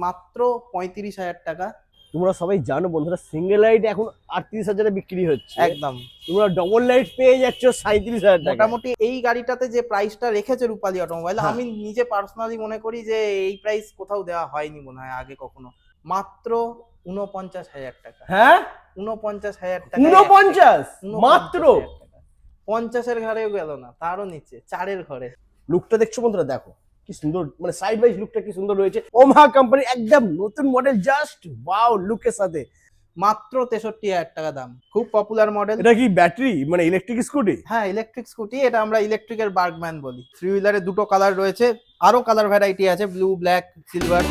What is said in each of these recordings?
মাত্র 35,000 টাকা। তোমরা সবাই জানো বন্ধুরা, সিঙ্গেল লাইট এখন 38,000-এ বিক্রি হচ্ছে। একদম। তোমরা ডবল লাইট পেয়ে যাচ্ছ 37,000 টাকা। মোটামুটি এই গাড়িটাতে যে প্রাইসটা রেখেছে রূপালী অটোমোবাইল, হ্যাঁ। আমি নিজে পার্সোনালি মনে করি যে এই প্রাইস কোথাও দেওয়া হয়নি মনে হয় আগে কখনো। মাত্র 49,000 টাকা। হ্যাঁ 49,000 টাকা। 49 মাত্র। 50-এর ঘরেও গেল না, তারও নিচে 4-এর ঘরে। লুকটা দেখছো বন্ধুরা, দেখো কি সুন্দর, মানে সাইড বাইজ লুকটা কি সুন্দর রয়েছে। ওমাহা কোম্পানি একদম নতুন মডেল, জাস্ট ওয়াও লুকের সাথে। মাত্র 63,000 টাকা দাম। খুব পপুলার মডেল। এটা কি ব্যাটারি মানে ইলেকট্রিক স্কুটি? হ্যাঁ, ইলেকট্রিক স্কুটি। এটা আমরা ইলেকট্রিকের বার্গম্যান বলি। 3 হুইলারে দুটো কালার রয়েছে, আরো কালার ভ্যারাইটি আছে, blue, black, silver.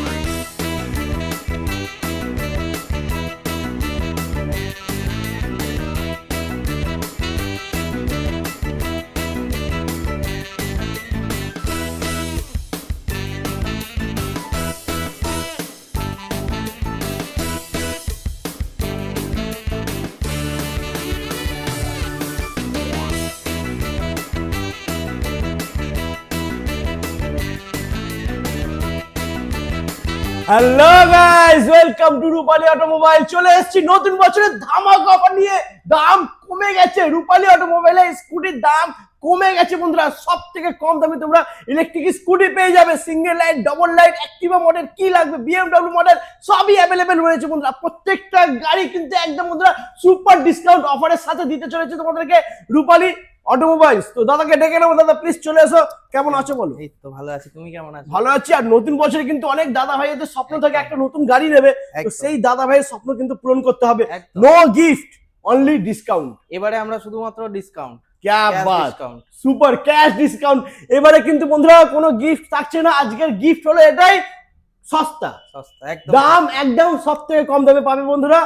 Hello guys, welcome to Rupali automobile. চলে এসেছি নতুন বছরের ধামাকা অফার নিয়ে। দাম কমে গেছে, রূপালী অটোমোবাইলের স্কুটির দাম কমে গেছে বন্ধুরা। সব থেকে কম দামে তোমরা ইলেকট্রিক স্কুটি পেয়ে যাবে। Single light, double light, Activa model, কি লাগবে BMW মডেল সবই অ্যাভেলেবেল রয়েছে বন্ধুরা। প্রত্যেকটা গাড়ি কিন্তু একদম বন্ধুরা সুপার ডিসকাউন্ট অফারের সাথে দিতে চলেছে তোমাদেরকে রূপালী অটোমোবাইলস। তো দাদাকে ডেকে নেবো। দাদা প্লিজ চলে এসো। কেমন আছো বলো? এই তো ভালো আছি, তুমি কেমন আছো? ভালো আছি। আর নতুন বছরে কিন্তু অনেক দাদা ভাইদের স্বপ্ন থাকে একটা নতুন গাড়ি নেবে, তো সেই দাদা ভাইয়ের স্বপ্ন কিন্তু পূরণ করতে হবে। No gift, only discount. এবারে আমরা শুধুমাত্র ডিসকাউন্ট। क्या बात, সুপার ক্যাশ ডিসকাউন্ট। এবারে কিন্তু বন্ধুরা কোনো গিফট থাকছে না। আজকের গিফট হলো এটাই, সস্তা সস্তা একদম। দাম একদম সব থেকে কম দামে পাবে বন্ধুরা।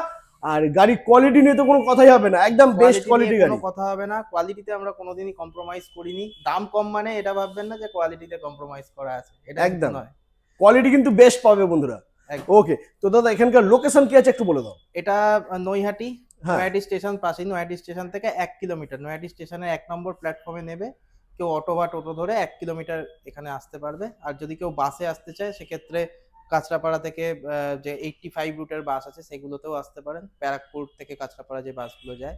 আর গাড়ি কোয়ালিটি নিয়ে তো কোনো কথাই হবে না, একদম বেস্ট কোয়ালিটি গাড়ি। কোনো কথা হবে না, কোয়ালিটিতে আমরা কোনোদিনই কম্প্রোমাইজ করিনি। দাম কম মানে এটা ভাববেন না যে কোয়ালিটিতে কম্প্রোমাইজ করা আছে, এটা একদম নয়। কোয়ালিটি কিন্তু বেস্ট পাবে বন্ধুরা। ওকে, তো দাদা এখানকার লোকেশন কি আছে একটু বলে দাও। এটা নৈহাটি, নৈহাটি স্টেশন পাশেই। নৈহাটি স্টেশন থেকে 1 কিলোমিটার। নৈহাটি স্টেশনের 1 নম্বর প্ল্যাটফর্মে নেবে। কেউ অটো বা টোটো ধরে 1 কিলোমিটার এখানে আসতে পারবে। আর যদি কেউ বাসে আসতে চায় সেক্ষেত্রে কাঁচরাপাড়া থেকে যে 85 রুটের বাস আছে সেগুলোতেও আসতে পারেন। ব্যারাকপুর থেকে কাঁচরাপাড়া যে বাসগুলো যায়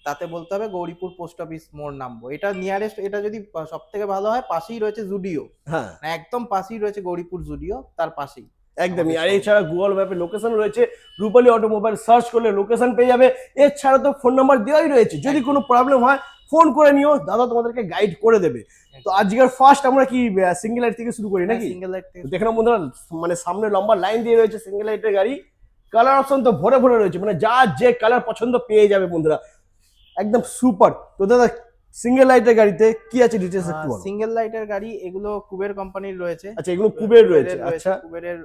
তাতে বলতে হবে গৌরীপুর পোস্ট অফিস মোড় নামবো। এটা নিয়ারেস্ট। এটা যদি সব থেকে ভালো হয়, পাশেই রয়েছে জুডিও। হ্যাঁ একদম পাশেই রয়েছে গৌরীপুর জুডিও, তার পাশেই একদমই। আর এছাড়া গুগল ম্যাপে লোকেশন রয়েছে, রূপালী অটোমোবাইল সার্চ করলে লোকেশন পেয়ে যাবে। এছাড়া তো ফোন নাম্বার দেওয়াই রয়েছে, যদি কোনো প্রবলেম হয় ফোন করে নিও, দাদা তোমাদেরকে গাইড করে দেবে। তো আজকের ফার্স্ট আমরা কি সিঙ্গেল লাইট থেকে শুরু করি নাকি? সিঙ্গেল লাইট দেখে নাও বন্ধুরা, মানে সামনে লম্বা লাইন দিয়ে রয়েছে সিঙ্গেল লাইটের গাড়ি। কালার অপশন তো ভরে ভরে রয়েছে, মানে যা যে কালার পছন্দ পেয়ে যাবে বন্ধুরা, একদম সুপার। তো দাদা সিঙ্গেল লাইটের গাড়িতে কি আছে ডিটেইলস একটু বলো। সিঙ্গেল লাইটের গাড়ি এগুলো কুবের কোম্পানির রয়েছে। আচ্ছা, এগুলো কুবের রয়েছে। আচ্ছা, কুবেরের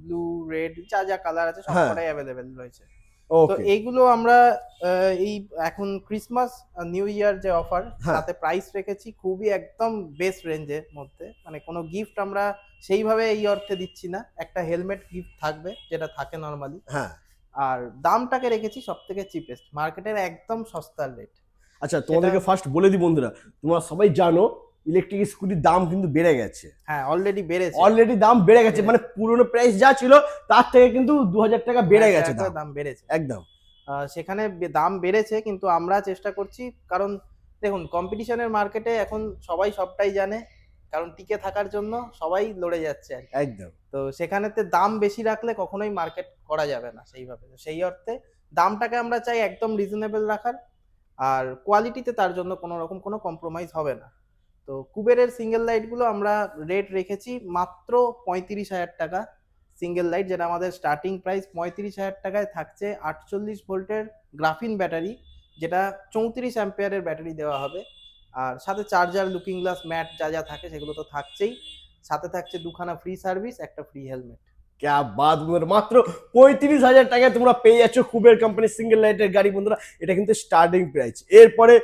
ব্লু, রেড যা যা কালার আছে সবকটাই অ্যাভেলেবেল রয়েছে। তো এইগুলো আমরা এই এখন ক্রিসমাস নিউ ইয়ার যে অফার, তাতে প্রাইস রেখেছি খুবই একদম বেস্ট রেঞ্জের মধ্যে। মানে কোনো গিফট আমরা সেইভাবে এই অর্থে দিচ্ছি না। একটা হেলমেট গিফট থাকবে যেটা থাকে নরমালি। হ্যাঁ, আর দামটাকে রেখেছি সব থেকে চিপেস্ট, মার্কেটের একদম সস্তার রেট। আচ্ছা তোমাদেরকে ফার্স্ট বলে দিই বন্ধুরা, তোমরা সবাই জানো ইলেকট্রিক স্কুটির দাম কিন্তু বেড়ে গেছে। হ্যাঁ, অলরেডি বেড়েছে। অলরেডি দাম বেড়ে গেছে, মানে পুরনো প্রাইস যা ছিল তার থেকে কিন্তু 2000 টাকা বেড়ে গেছে। দাম বেড়েছে একদম। সেখানে দাম বেড়েছে, কিন্তু আমরা চেষ্টা করছি। কারণ দেখুন, কম্পিটিশনের মার্কেটে এখন সবাই সবটাই জানে, কারণ টিকে থাকার জন্য সবাই লড়ে যাচ্ছে একদম। তো সেখানেতে দাম বেশি রাখলে কখনোই মার্কেট করা যাবে না সেইভাবে। সেই অর্থে দামটাকে আমরা চাই একদম রিজনেবল রাখার, আর কোয়ালিটিতে তার জন্য কোনো রকম কোনো কম্প্রোমাইজ হবে না। তো কুবেরের সিঙ্গেল লাইটগুলো আমরা রেট রেখেছি মাত্র 35,000 টাকা সিঙ্গেল লাইট, যেটা আমাদের স্টার্টিং প্রাইস। 35,000 টাকায় থাকছে 48 ভোল্টের গ্রাফিন ব্যাটারি, যেটা 34 অ্যাম্পিয়ারের ব্যাটারি দেওয়া হবে। আর সাথে চার্জার, লুকিং গ্লাস, ম্যাট যা যা থাকে সেগুলো তো থাকছেই। সাথে থাকছে 2খানা ফ্রি সার্ভিস, একটা ফ্রি হেলমেট। क्या बात বন্ধুরা, মাত্র 35,000 টাকায় তোমরা পেয়ে যাচ্ছ কুবের কোম্পানির সিঙ্গেল লাইটের গাড়ি বন্ধুরা। এটা কিন্তু স্টার্টিং প্রাইস। এরপরে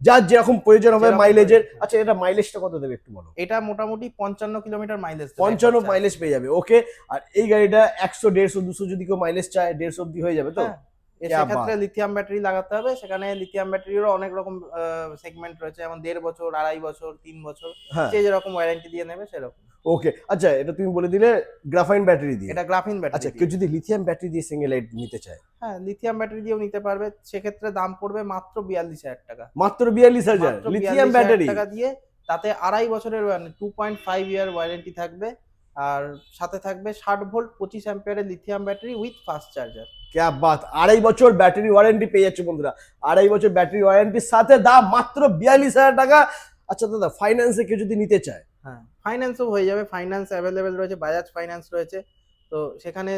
যার যেরকম প্রয়োজন হবে মাইলেজের। আচ্ছা, এটা মাইলেজটা কত দেবে একটু বলো। এটা মোটামুটি 55 কিলোমিটার মাইলেজ, 55 মাইলেজ পেয়ে যাবে। ওকে, আর এই গাড়িটা 100, 150, 200 যদি কেউ মাইলেজ চায় 150 অব্দি হয়ে যাবে। তো সেক্ষেত্রে লিথিয়াম ব্যাটারি লাগাতে হবে। সেখানে লিথিয়াম ব্যাটারিরও অনেক রকম সেগমেন্ট রয়েছে, যেমন 1.5 বছর, 2.5 বছর, 3 বছর, যে যেরকম ওয়ারেন্টি দিয়ে নেবে সেরকম। ওকে, আচ্ছা এটা তুমি বলে দিলে গ্রাফাইন ব্যাটারি দিয়ে। এটা গ্রাফিন আচ্ছা, ব্যাটারি। কেউ যদি লিথিয়াম ব্যাটারি দিয়ে সিঙ্গেল লাইট নিতে চায়? হ্যাঁ, লিথিয়াম ব্যাটারি দিয়েও নিতে পারবে, সেক্ষেত্রে দাম পড়বে মাত্র 42,000 টাকা। মাত্র 42,000 মাত্র লিথিয়াম 42,000 ব্যাটারি? টাকা দিয়ে তাতে 2.5 বছরের 2.5 ইয়ার ওয়ারেন্টি থাকবে, আর সাথে থাকবে 60 ভোল্ট 25 অ্যাম্পিয়ারের lithium battery with fast charger. ক্যা বাত, 2.5 বছর ব্যাটারি ওয়ারেন্টি পেয়ে যাচ্ছে বন্ধুরা। 2.5 বছর ব্যাটারি ওয়ারেন্টির সাথে দাম মাত্র 42,000 টাকা। আচ্ছা দাদা, ফাইন্যান্সে কেউ যদি নিতে চায়? হ্যাঁ, ফাইন্যান্সও হয়ে যাবে, ফাইন্যান্স অ্যাভেলেবেল রয়েছে, বাজাজ ফাইন্যান্স রয়েছে। তো সেখানে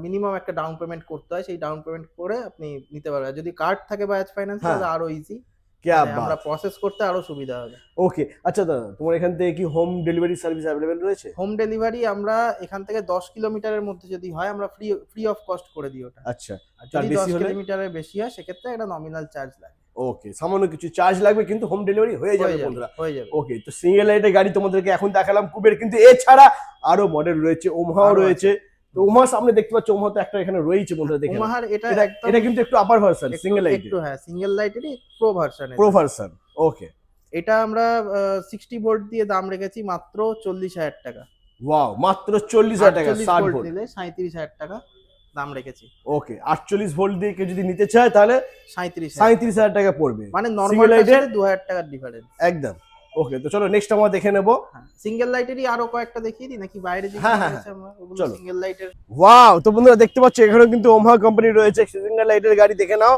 মিনিমাম একটা ডাউন পেমেন্ট করতে হয়, সেই ডাউন পেমেন্ট করে আপনি নিতে পারবেন। আর যদি কার্ড থাকে বাজাজ ফাইন্যান্স হ্যাঁ। তাহলে আরো ইজি, ক্যা আমরা বাত। প্রসেস করতে আরো সুবিধা হবে। ওকে, আচ্ছা দাদা, তোমার এখান থেকে কি হোম ডেলিভারি সার্ভিস অ্যাভেলেবেল রয়েছে? হোম ডেলিভারি আমরা এখান থেকে 10 কিলোমিটারের মধ্যে যদি হয় আমরা ফ্রি অফ কস্ট করে দিই ওটা। আচ্ছা, আর তার যদি বেশি 10 হলে? কিলোমিটারের বেশি হয় সেক্ষেত্রে একটা নমিনাল চার্জ লাগে। ওকে, সামান্য কিছু চার্জ লাগবে কিন্তু হোম ডেলিভারি হয়ে যাবে হয়ে যাবে, বন্ধুরা। হয়ে যাবে। ওকে, তো সিঙ্গেল লাইটের গাড়ি তোমাদেরকে এখন দেখালাম কুবের, কিন্তু এছাড়া আরো মডেল রয়েছে, ওমহাও আরো রয়েছে। তো ওমহা সামনে দেখতে পাচ্ছ, ওমহা তো একটা এখানে রয়েছে বন্ধুরা, দেখে নাও। ওমাহার এটা এটা একদম এটা কিন্তু একটু আপার ভার্সন সিঙ্গেল লাইটের, একটু হ্যাঁ সিঙ্গেল লাইটেরই pro version. Pro version. Okay, এটা আমরা 60 ভোল্ট দিয়ে দাম রেখেছি মাত্র 40,000 টাকা। ওয়াও, মাত্র 40,000 টাকা 48 60 ভোল্ট ভোল্ট। নিলে 37,000 টাকা দাম রেখেছি। ওকে, 48 ভোল্ট দিয়ে কেউ যদি নিতে চায় তাহলে 37,000 37,000 টাকা পড়বে, মানে Single নরমালটার light এর? সাথে 2,000 টাকার ডিফারেন্স। একদম। ওকে, তো চলো নেক্সট আমরা দেখে নেব। সিঙ্গেল লাইটেরই আরো কয়েকটা দেখিয়ে দিই নাকি বাইরে যে হ্যাঁ, হ্যাঁ, আছে আমরা ওগুলো চলো। সিঙ্গেল লাইটের। ওয়াও, তো বন্ধুরা দেখতে পাচ্ছ এখানে কিন্তু ওমহা কোম্পানি রয়েছে, সিঙ্গেল লাইটের গাড়ি দেখে নাও।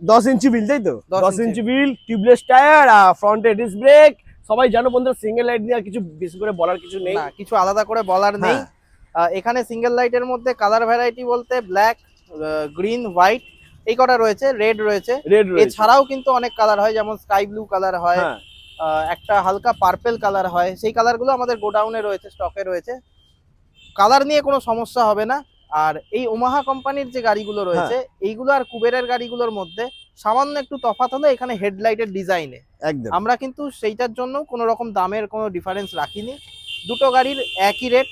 10 ইঞ্চি হুইল, তাই তো? 10 ইঞ্চি হুইল, টিউবলেস টায়ার, আর ফ্রন্টে ডিস্ক ব্রেক। সবাই জানো বন্ধুরা, সিঙ্গেল লাইট নিয়ে আর কিছু বেশি করে বলার কিছু নেই। না, কিছু আলাদা করে বলার নেই। হ্যাঁ। এখানে সিঙ্গেল লাইটের মধ্যে কালার ভ্যারাইটি বলতে ব্ল্যাক, গ্রিন, হোয়াইট এই কটা রয়েছে, রেড রয়েছে। রেড রয়েছে। এছাড়াও কিন্তু অনেক কালার হয়, যেমন স্কাই ব্লু কালার হয়, হ্যাঁ, একটা হালকা পার্পেল কালার হয়। সেই কালারগুলো আমাদের গোডাউনে রয়েছে, স্টকে রয়েছে। কালার নিয়ে কোনো সমস্যা হবে না। আর এই ওমাহা কোম্পানির যে গাড়িগুলো রয়েছে এইগুলো আর কুবেরের গাড়িগুলোর মধ্যে সামান্য একটু তফাৎ হলো এখানে হেডলাইটের ডিজাইনে। একদম। আমরা কিন্তু সেইটার জন্য কোনো রকম দামের কোনো ডিফারেন্স রাখিনি, দুটো গাড়ির একই রেট।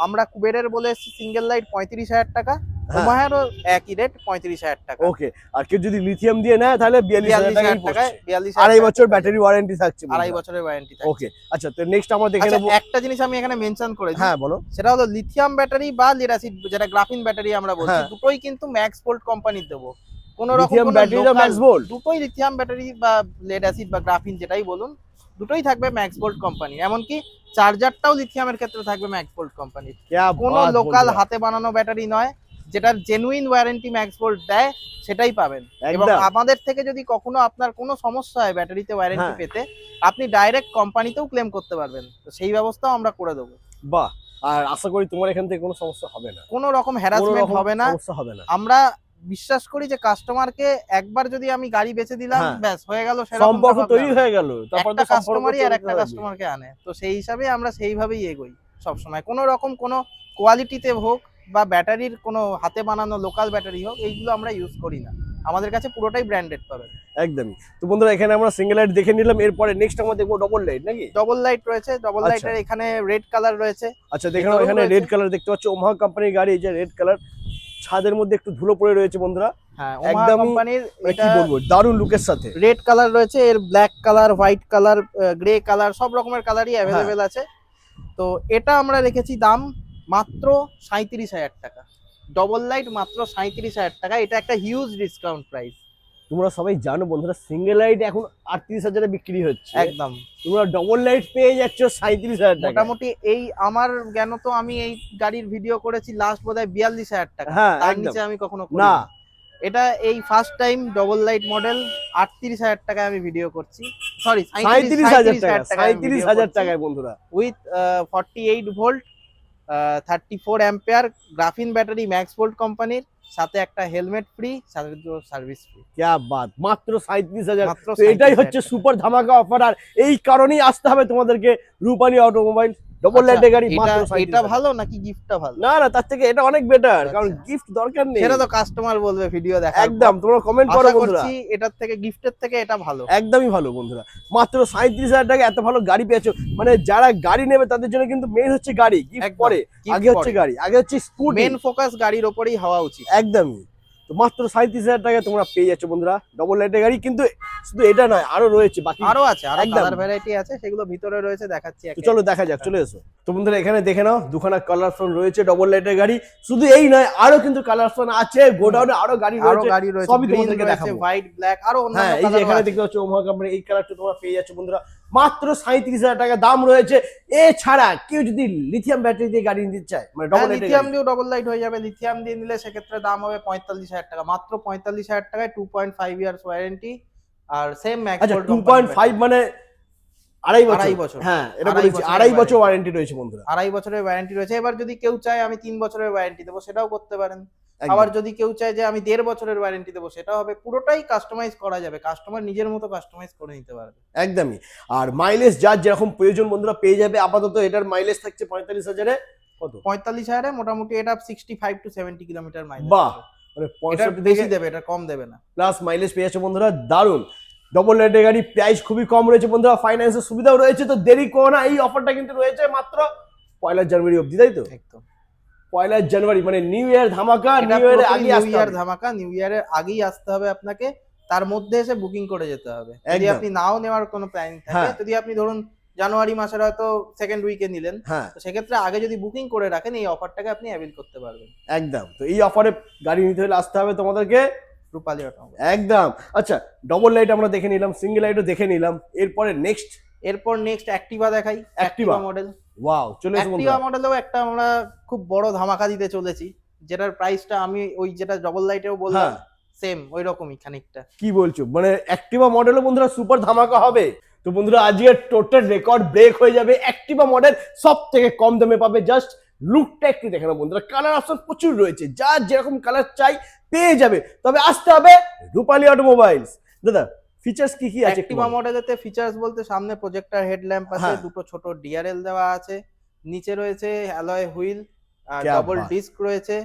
আমরা কুবেরের বলে এসেছি সিঙ্গেল লাইট 35,000 টাকা, ওমাহারও একই রেট 35,000 টাকা। ওকে, আর কেউ যদি লিথিয়াম দিয়ে নেয় তাহলে 42,000 টাকায় 42,000 2.5 বছর ব্যাটারি ওয়ারেন্টি থাকছে। 2.5 বছরের ওয়ারেন্টি থাকে। ওকে, আচ্ছা, তো নেক্সট আমরা দেখে আচ্ছা, নেব। একটা জিনিস আমি এখানে মেনশন করেছি, হ্যাঁ বলো। সেটা হলো লিথিয়াম ব্যাটারি বা লিড অ্যাসিড, যেটা গ্রাফিন ব্যাটারি আমরা বলছি, হ্যাঁ। দুটোই কিন্তু ম্যাক্স ভোল্ট কোম্পানির দেবো। কোনো রকম লিথিয়াম কোনো ব্যাটারি local- ম্যাক্স ভোল্ট? দুটোই লিথিয়াম ব্যাটারি বা লেড অ্যাসিড বা গ্রাফিন যেটাই বলুন, দুটোই থাকবে ম্যাক্স ভোল্ট কোম্পানি। এমনকি চার্জারটাও লিথিয়ামের ক্ষেত্রে থাকবে ম্যাক্স ভোল্ট কোম্পানির। কোনো লোকাল হাতে বানানো ব্যাটারি নয়, যেটার জেনুইন ওয়ারেন্টি ম্যাক্স ভোল্ট দেয় সেটাই পাবেন। এবং একদম। আমাদের থেকে যদি কখনো আপনার কোনো সমস্যা হয় ব্যাটারিতে ওয়ারেন্টি হ্যাঁ। পেতে, আপনি ডাইরেক্ট কোম্পানিতেও ক্লেম করতে পারবেন, তো সেই ব্যবস্থাও আমরা করে দেবো। বাহ, আর আশা করি তোমার এখান থেকে কোনো সমস্যা হবে না, কোনো রকম কোনো হ্যারাসমেন্ট রকম হবে না। সমস্যা হবে না। আমরা বিশ্বাস করি যে কাস্টমারকে একবার যদি আমি গাড়ি বেচে দিলাম, হ্যাঁ। ব্যাস হয়ে গেল, সেরকম সম্পর্ক ব্যাপার তৈরি না। হয়ে গেল, তারপর তো একটা সম্পর্ক কাস্টমারই আর চলতে একটা হবে। কাস্টমারকে আনে, তো সেই হিসাবে আমরা সেইভাবেই এগোই সবসময়। কোনো রকম কোনো কোয়ালিটিতে হোক বা ব্যাটারির কোনো হাতে বানানো লোকাল ব্যাটারি হোক, এইগুলো আমরা ইউজ করি না, আমাদের কাছে পুরোটাই ব্র্যান্ডেড পাবেন। একদমই। তো বন্ধুরা এখানে আমরা সিঙ্গেল লাইট দেখে নিলাম, এরপরে নেক্সট আমরা দেখবো ডবল লাইট নাকি? ডবল লাইট রয়েছে, ডবল আচ্ছা। লাইটের এখানে রেড কালার রয়েছে। আচ্ছা, দেখে নাও, এটাও এখানে রয়েছে। রেড কালার দেখতে পাচ্ছ, ওমহা কোম্পানির গাড়ি, এই যে রেড কালার, ছাদের মধ্যে একটু ধুলো পড়ে রয়েছে বন্ধুরা। হ্যাঁ, ওমাহা একদমই কোম্পানির মানে এটা কি বলবো, দারুণ লুকের সাথে। রেড কালার রয়েছে, এর black colour, white colour, grey colour, সব রকমের কালারই অ্যাভেলেবেল আছে। তো এটা আমরা রেখেছি দাম মাত্র 37,000 টাকা। ডবল লাইট মাত্র 37,000 টাকা, এটা একটা হিউজ ডিসকাউন্ট প্রাইস। তোমরা সবাই জানো বন্ধুরা, সিঙ্গেল লাইট এখন 38,000 বিক্রি হচ্ছে, একদম। তোমরা ডবল লাইট পেয়ে যাচ্ছ 37,000 টাকা। মোটামুটি এই আমার জ্ঞান তো আমি এই গাড়ির ভিডিও করেছি লাস্ট বোধহয় 42,000 টাকা, হ্যাঁ, তার একদম। নিচে আমি কখনো না, করিনি। এটা এই first time double light model 38,000 টাকায় আমি ভিডিও করছি, সরি 37,000 টাকা, 37,000 টাকায় বন্ধুরা। With 48 volt 34 ampere graphene battery max volt কোম্পানির, সাথে একটা হেলমেট ফ্রি, সাথে সার্ভিস ফ্রি। ক্যা বাত, মাত্র 37,000। মাত্র তো এটাই 37,000 হচ্ছে টাকা। সুপার ধামাকা অফার, আর এই কারণেই আসতে হবে তোমাদেরকে রূপালী অটোমোবাইল। ডবল লাইটের গাড়ি মাত্র এটা 37,000। ভালো নাকি গিফটটা ভালো? না না, তার থেকে এটা অনেক বেটার, কারণ আচ্ছা। গিফট দরকার নেই। সেটা তো কাস্টমার বলবে ভিডিও দেখা। একদম, তোমরা কমেন্ট করো আশা বন্ধুরা। করছি এটার থেকে, গিফটের থেকে এটা ভালো। একদমই ভালো বন্ধুরা, মাত্র 37,000 টাকা এত ভালো গাড়ি পেয়েছো। মানে যারা গাড়ি নেবে তাদের জন্য কিন্তু মেইন হচ্ছে গাড়ি, গিফট একদম, পরে, gift আগে হচ্ছে পরে। গাড়ি, আগে হচ্ছে স্কুটি। মেন ফোকাস গাড়ির ওপরেই হওয়া উচিত। একদমই। তো তো মাত্র 37,000 টাকায় তোমরা পেয়ে যাচ্ছ বন্ধুরা ডবল লাইটের গাড়ি। কিন্তু শুধু এটা নয়, আরো রয়েছে বাকি, আরো আছে, আরো একদম। কালার ভ্যারাইটি আছে, সেগুলো ভিতরে রয়েছে, দেখাচ্ছি তো চলো দেখা যাক, চলে এসো। তো বন্ধুরা এখানে দেখে নাও দুখানা কালার ফোন রয়েছে ডবল লাইটের গাড়ি। শুধু এই নয়, আরো কিন্তু কালার ফোন আছে, গোডাউনে আরো গাড়ি আরো রয়েছে, গাড়ি রয়েছে, সবই গ্রিন তোমাদেরকে রয়েছে, দেখাবো। হোয়াইট, ব্ল্যাক, আরো হ্যাঁ, অন্যান্য এই যে কালার এখানে আছে। দেখতে পাচ্ছ ওমহা কোম্পানি, এই কালারটা তোমরা পেয়ে যাচ্ছ বন্ধুরা মাত্র 37,000 টাকা দাম রয়েছে। এছাড়া কেউ যদি লিথিয়াম ব্যাটারি দিয়ে গাড়ি নিতে চায়, মানে ডবল লাইটের লিথিয়াম গাড়ি, দিয়েও ডবল লাইট হয়ে যাবে। লিথিয়াম দিয়ে নিলে সেক্ষেত্রে দাম হবে 45,000 টাকা, মাত্র 45,000 টাকায় 2.5 ইয়ার্স ওয়ারেন্টি। আর সেম ম্যাক্স আচ্ছা গোল্ড 2.5 মানে আড়াই আড়াই বছর। বছর। হ্যাঁ, এটা আড়াই বলেছি, বছরের আড়াই বছর warranty। ওয়ারেন্টি রয়েছে বন্ধুরা। 2.5 বছরের ওয়ারেন্টি রয়েছে। এবার যদি কেউ চায় আমি 3 বছরের ওয়ারেন্টি দেবো, সেটাও করতে পারেন। একদম। আবার যদি কেউ চায় যে আমি 1.5 বছরের ওয়ারেন্টি দেবো, সেটাও হবে। পুরোটাই কাস্টমাইজ করা যাবে, কাস্টমার নিজের মতো কাস্টমাইজ করে নিতে পারবে। একদমই। আর মাইলেজ যার যেরকম প্রয়োজন বন্ধুরা পেয়ে যাবে। আপাতত এটার মাইলেজ থাকছে 45,000-এ কত, 45,000-এ মোটামুটি এটা 65 টু 70 কিলোমিটার মাইলেজ। বাহ, মানে এটা 65 বেশি থেকে দেবে, এটা কম দেবে না। প্লাস মাইলেজ পেয়ে যাচ্ছে বন্ধুরা, দারুন। ডবল লাইটের গাড়ি, প্রাইস খুবই কম রয়েছে বন্ধুরা, ফাইন্যান্সের সুবিধাও রয়েছে। তো দেরি করো না, এই অফারটা কিন্তু রয়েছে মাত্র 1 জানুয়ারি অবধি, তাই তো? একদম। 1 জানুয়ারি মানে নিউ ইয়ার ধামাকা, এটা নিউ ইয়ারের পুরোপুরি আগে নিউ আসতে ইয়ার হবে। ধামাকা, নিউ ইয়ারের আগেই আসতে হবে আপনাকে। তার মধ্যে এসে বুকিং করে যেতে হবে। যদি একদম। আপনি নাও নেওয়ার কোনো প্ল্যানিং থাকে, হ্যাঁ। যদি আপনি ধরুন জানুয়ারি মাসের হয়তো সেকেন্ড উইকে নিলেন, হ্যাঁ, তো সেক্ষেত্রে আগে যদি বুকিং করে রাখেন এই অফারটাকে আপনি অ্যাভেল করতে পারবেন। একদম। তো এই অফারে গাড়ি নিতে হলে আসতে হবে তোমাদেরকে রূপালী অটোমোবাইল। একদম। আচ্ছা, ডবল লাইট আমরা দেখে নিলাম, সিঙ্গেল লাইটও দেখে নিলাম, এরপরে নেক্সট এরপর নেক্সট অ্যাক্টিভা দেখাই। Activa। অ্যাক্টিভা মডেল। ওয়াও, চলে এসো অ্যাক্টিভা বন্ধুরা। মডেলেও একটা আমরা খুব বড় ধামাকা দিতে চলেছি, যেটার প্রাইসটা আমি ওই যেটা ডবল লাইটেও বললাম হ্যাঁ। সেম ওই রকমই খানিকটা। কি বলছো, মানে অ্যাক্টিভা মডেলও বন্ধুরা সুপার ধামাকা হবে। তো বন্ধুরা আজকে টোটাল রেকর্ড ব্রেক হয়ে যাবে। অ্যাক্টিভা মডেল সব থেকে কম দামে পাবে। জাস্ট লুকটা একটু দেখে নাও বন্ধুরা, কালার অপশন প্রচুর রয়েছে, যার যেরকম কালার চাই পেয়ে যাবে। তবে আসতে হবে রূপালী অটোমোবাইলস। দাদা ফিচার্স কি কি আছে একটু অ্যাক্টিভা বলো। মডেলেতে ফিচার্স বলতে সামনে প্রজেক্টর হেডল্যাম্প আছে, হ্যাঁ। দুটো ছোট ডিআরএল দেওয়া আছে, নিচে রয়েছে অ্যালয় হুইল, আর ক্যা ডবল বাত। ডিস্ক রয়েছে,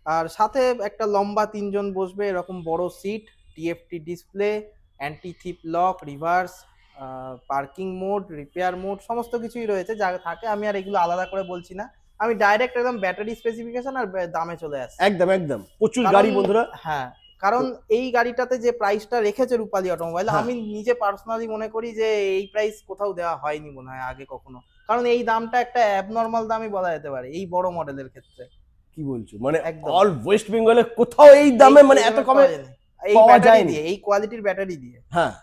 আর সাথে একটা লম্বা 3 জন বসবে এরকম বড় seat, TFT display, anti theft lock, reverse, parking mode, repair mode, সমস্ত কিছুই রয়েছে যা থাকে। আমি আর এগুলো আলাদা করে বলছি না, আমি ডাইরেক্ট একদম ব্যাটারি স্পেসিফিকেশন আর দামে চলে আসছি। একদম একদম, প্রচুর কারণ- গাড়ি বন্ধুরা। হ্যাঁ, কারণ এই গাড়িটাতে যে প্রাইসটা রেখেছে রূপালী অটোমোবাইল, হ্যাঁ। আমি নিজে পার্সোনালি মনে করি যে এই প্রাইস কোথাও দেওয়া হয়নি মনে হয় আগে কখনো। কারণ এই দামটা একটা অ্যাবনর্মাল দামই বলা যেতে পারে এই বড় মডেলের ক্ষেত্রে। কি বলছো, মানে একদম। অল ওয়েস্ট বেঙ্গলে কোথাও এই দামে মানে এত কমে এই পাওয়া ব্যাটারি যায়নি। দিয়ে, এই কোয়ালিটির ব্যাটারি দিয়ে। হ্যাঁ।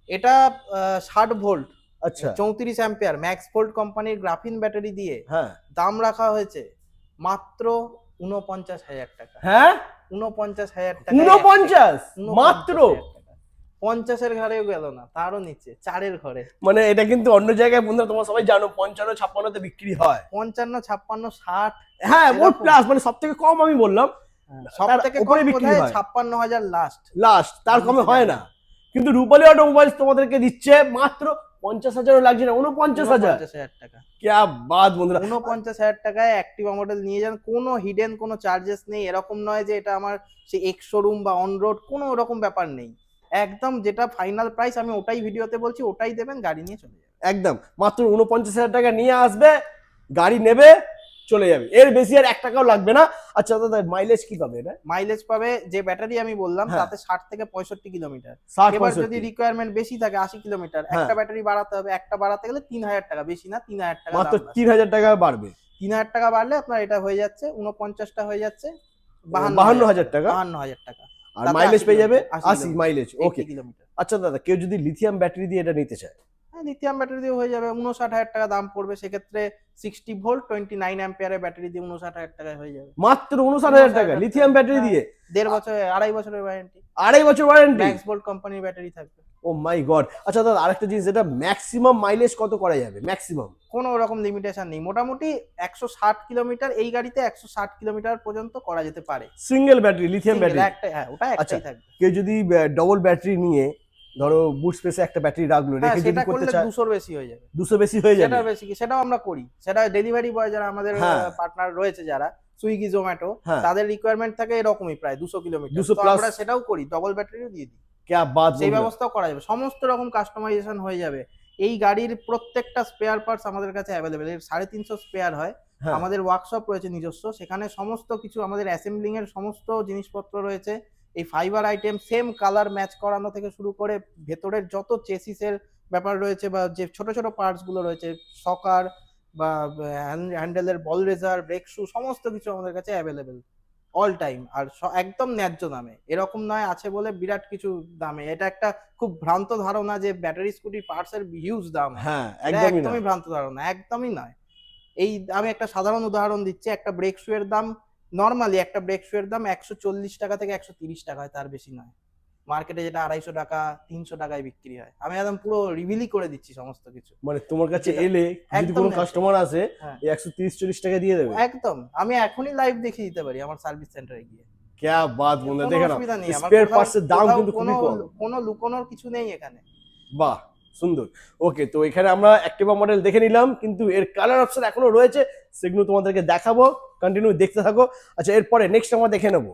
এটা 60 ভোল্ট, আচ্ছা। 34 অ্যাম্পিয়ার ম্যাক্স ভোল্ট কোম্পানির গ্রাফিন ব্যাটারি দিয়ে হ্যাঁ। দাম রাখা হয়েছে মাত্র 49,000 টাকা। হ্যাঁ, 49,000 টাকা। 49 মাত্র। 50-এর ঘরেও গেল না, তারও নিচে 4-এর ঘরে। মানে এটা কিন্তু অন্য জায়গায় বন্ধুরা তোমরা সবাই জানো 55-56 তে বিক্রি হয়। 55, 56, 60। হ্যাঁ, মোট এরকম। প্লাস মানে সব থেকে কম আমি বললাম, সব তার থেকে উপরে কম বিক্রি বোধহয় হয়। 56,000 লাস্ট। লাস্ট, তার কমে হয় না। কিন্তু রূপালী অটোমোবাইলস তোমাদেরকে দিচ্ছে মাত্র 50,000ও লাগছে না, 49,000। 49,000 টাকা। क्या बात বন্ধুরা। 49,000 টাকায় অ্যাক্টিভা মডেল নিয়ে যান, কোনো হিডেন কোনো চার্জেস নেই। এরকম নয় যে এটা আমার সেই এক্স শোরুম বা অন রোড, কোনো রকম ব্যাপার নেই। একদম যেটা ফাইনাল প্রাইস আমি ওটাই ভিডিওতে বলছি, ওটাই দেবেন, গাড়ি নিয়ে চলে যাবে। একদম মাত্র 49,000 টাকা নিয়ে আসবে, গাড়ি নেবে, চলে যাবে। এর বেশি আর 1 টাকাও লাগবে না। আচ্ছা দাদা, মাইলেজ কি পাবে এটা? মাইলেজ পাবে যে ব্যাটারি আমি বললাম হ্যাঁ। তাতে 60 থেকে 65 কিলোমিটার। 60 এবার যদি 65 রিকোয়ারমেন্ট বেশি থাকে 80 কিলোমিটার, হ্যাঁ। একটা ব্যাটারি বাড়াতে হবে। একটা বাড়াতে গেলে 3,000 টাকা, বেশি না 3,000 টাকা মাত্র দাম বাড়বে। 3,000 টাকা বাড়বে। 3,000 টাকা বাড়লে আপনার এটা হয়ে যাচ্ছে 49টা হয়ে যাচ্ছে 52,000 টাকা। 52,000 টাকা। আর তাতে মাইলেজ 80 পেয়ে যাবে কিলোমিটার, 80 মাইলেজ। 80 ওকে। কিলোমিটার। আচ্ছা দাদা, কেউ যদি লিথিয়াম ব্যাটারি দিয়ে এটা নিতে চায়, হ্যাঁ, লিথিয়াম ব্যাটারি দিয়ে হয়ে যাবে 59,000 টাকা দাম পড়বে। সেক্ষেত্রে 60 ভোল্ট 29 অ্যাম্পিয়ারের ব্যাটারি দিয়ে 59,000 টাকায় হয়ে যাবে। মাত্র 59,000 টাকা লিথিয়াম ব্যাটারি হ্যাঁ, দিয়ে। 1.5 বছর, 2.5 বছরের ওয়ারেন্টি, 2.5 বছর ওয়ারেন্টি। ম্যাক্স ভোল্ট কোম্পানির ব্যাটারি থাকবে। ও মাই গড। আচ্ছা দাদা, আরেকটা জিনিস, এটা ম্যাক্সিমাম মাইলেজ কত করা যাবে? ম্যাক্সিমাম কোনো রকম লিমিটেশন নেই, মোটামুটি 160 কিলোমিটার, এই গাড়িতে 160 কিলোমিটার পর্যন্ত করা যেতে পারে। Single battery, lithium Single, battery. একটা, হ্যাঁ ওটা আচ্ছা, একটাই থাকবে। কেউ যদি ডবল ব্যাটারি নিয়ে ধরো বুট স্পেসে একটা ব্যাটারি রাখলো, হ্যাঁ, রেখে যদি সেটা করতে করলে চায় 200-র বেশি হয়ে যাবে। 200 বেশি হয়ে যাবে। সেটা বেশি কি, সেটাও আমরা করি। সেটা ডেলিভারি বয় যারা আমাদের হ্যাঁ। পার্টনার রয়েছে, যারা সুইগি জোম্যাটো, হ্যাঁ। তাদের রিকোয়ারমেন্ট থাকে এরকমই প্রায় 200 কিলোমিটার। 200 তো plus। আমরা সেটাও করি, ডবল ব্যাটারিও দিয়ে দিই। क्या बात সেই বন্ধুরা। ব্যবস্থাও করা যাবে, সমস্ত রকম কাস্টমাইজেশন হয়ে যাবে। এই গাড়ির প্রত্যেকটা স্পেয়ার পার্টস আমাদের কাছে অ্যাভেলেবেল। এর 350 স্পেয়ার হয়। হ্যাঁ। আমাদের ওয়ার্কশপ রয়েছে নিজস্ব, সেখানে সমস্ত কিছু আমাদের অ্যাসেম্বলিং এর সমস্ত জিনিসপত্র রয়েছে। এই fibre item same colour match করানো থেকে শুরু করে ভেতরের যত চেসিসের ব্যাপার রয়েছে বা যে ছোট ছোট পার্টস গুলো রয়েছে, সকার বা হ্যান্ডেলের বল রেজার, ব্রেক শু, সমস্ত কিছু আমাদের কাছে অ্যাভেলেবেল অল টাইম। আর একদম ন্যায্য দামে, এরকম নয় আছে বলে বিরাট কিছু দামে। এটা একটা খুব ভ্রান্ত ধারণা যে ব্যাটারি স্কুটি পার্টস এর হিউজ দাম হয়। হ্যাঁ, এটা একদমই না। একদমই ভ্রান্ত ধারণা, একদমই নয়। এই আমি একটা সাধারণ উদাহরণ দিচ্ছি, একটা ব্রেক শু এর দাম নর্মালি একটা ব্রেক শু এর দাম 140 টাকা থেকে 130 টাকা হয়, তার বেশি নয়। মার্কেটে যেটা 250 টাকা 300 টাকায় বিক্রি হয়। আমি একদম পুরো রিভিলই করে দিচ্ছি সমস্ত কিছু। মানে তোমার কাছে যেটা- এলে যদি একদম কোনো না। কাস্টমার আসে হ্যাঁ, এই 130-40 টাকা দিয়ে দেবে। একদম। আমি এখনই লাইভ দেখিয়ে দিতে পারি আমার সার্ভিস সেন্টারে গিয়ে। ক্যা বাত বন্ধুরা, কোনো দেখে নাও অসুবিধা নেই আমার। স্পেয়ার কোথাও পার্টস এর দাম কোথাও কিন্তু খুবই কম। কোনো লুকোনোর কিছু নেই এখানে। বাহ, সুন্দর। ওকে, তো এখানে আমরা অ্যাক্টিভা মডেল দেখে নিলাম, কিন্তু এর কালার অপশন এখনো রয়েছে, সেগুলো তোমাদেরকে দেখাবো, কন্টিনিউ দেখতে থাকো। আচ্ছা, এরপরে নেক্সট আমরা দেখে নেবো।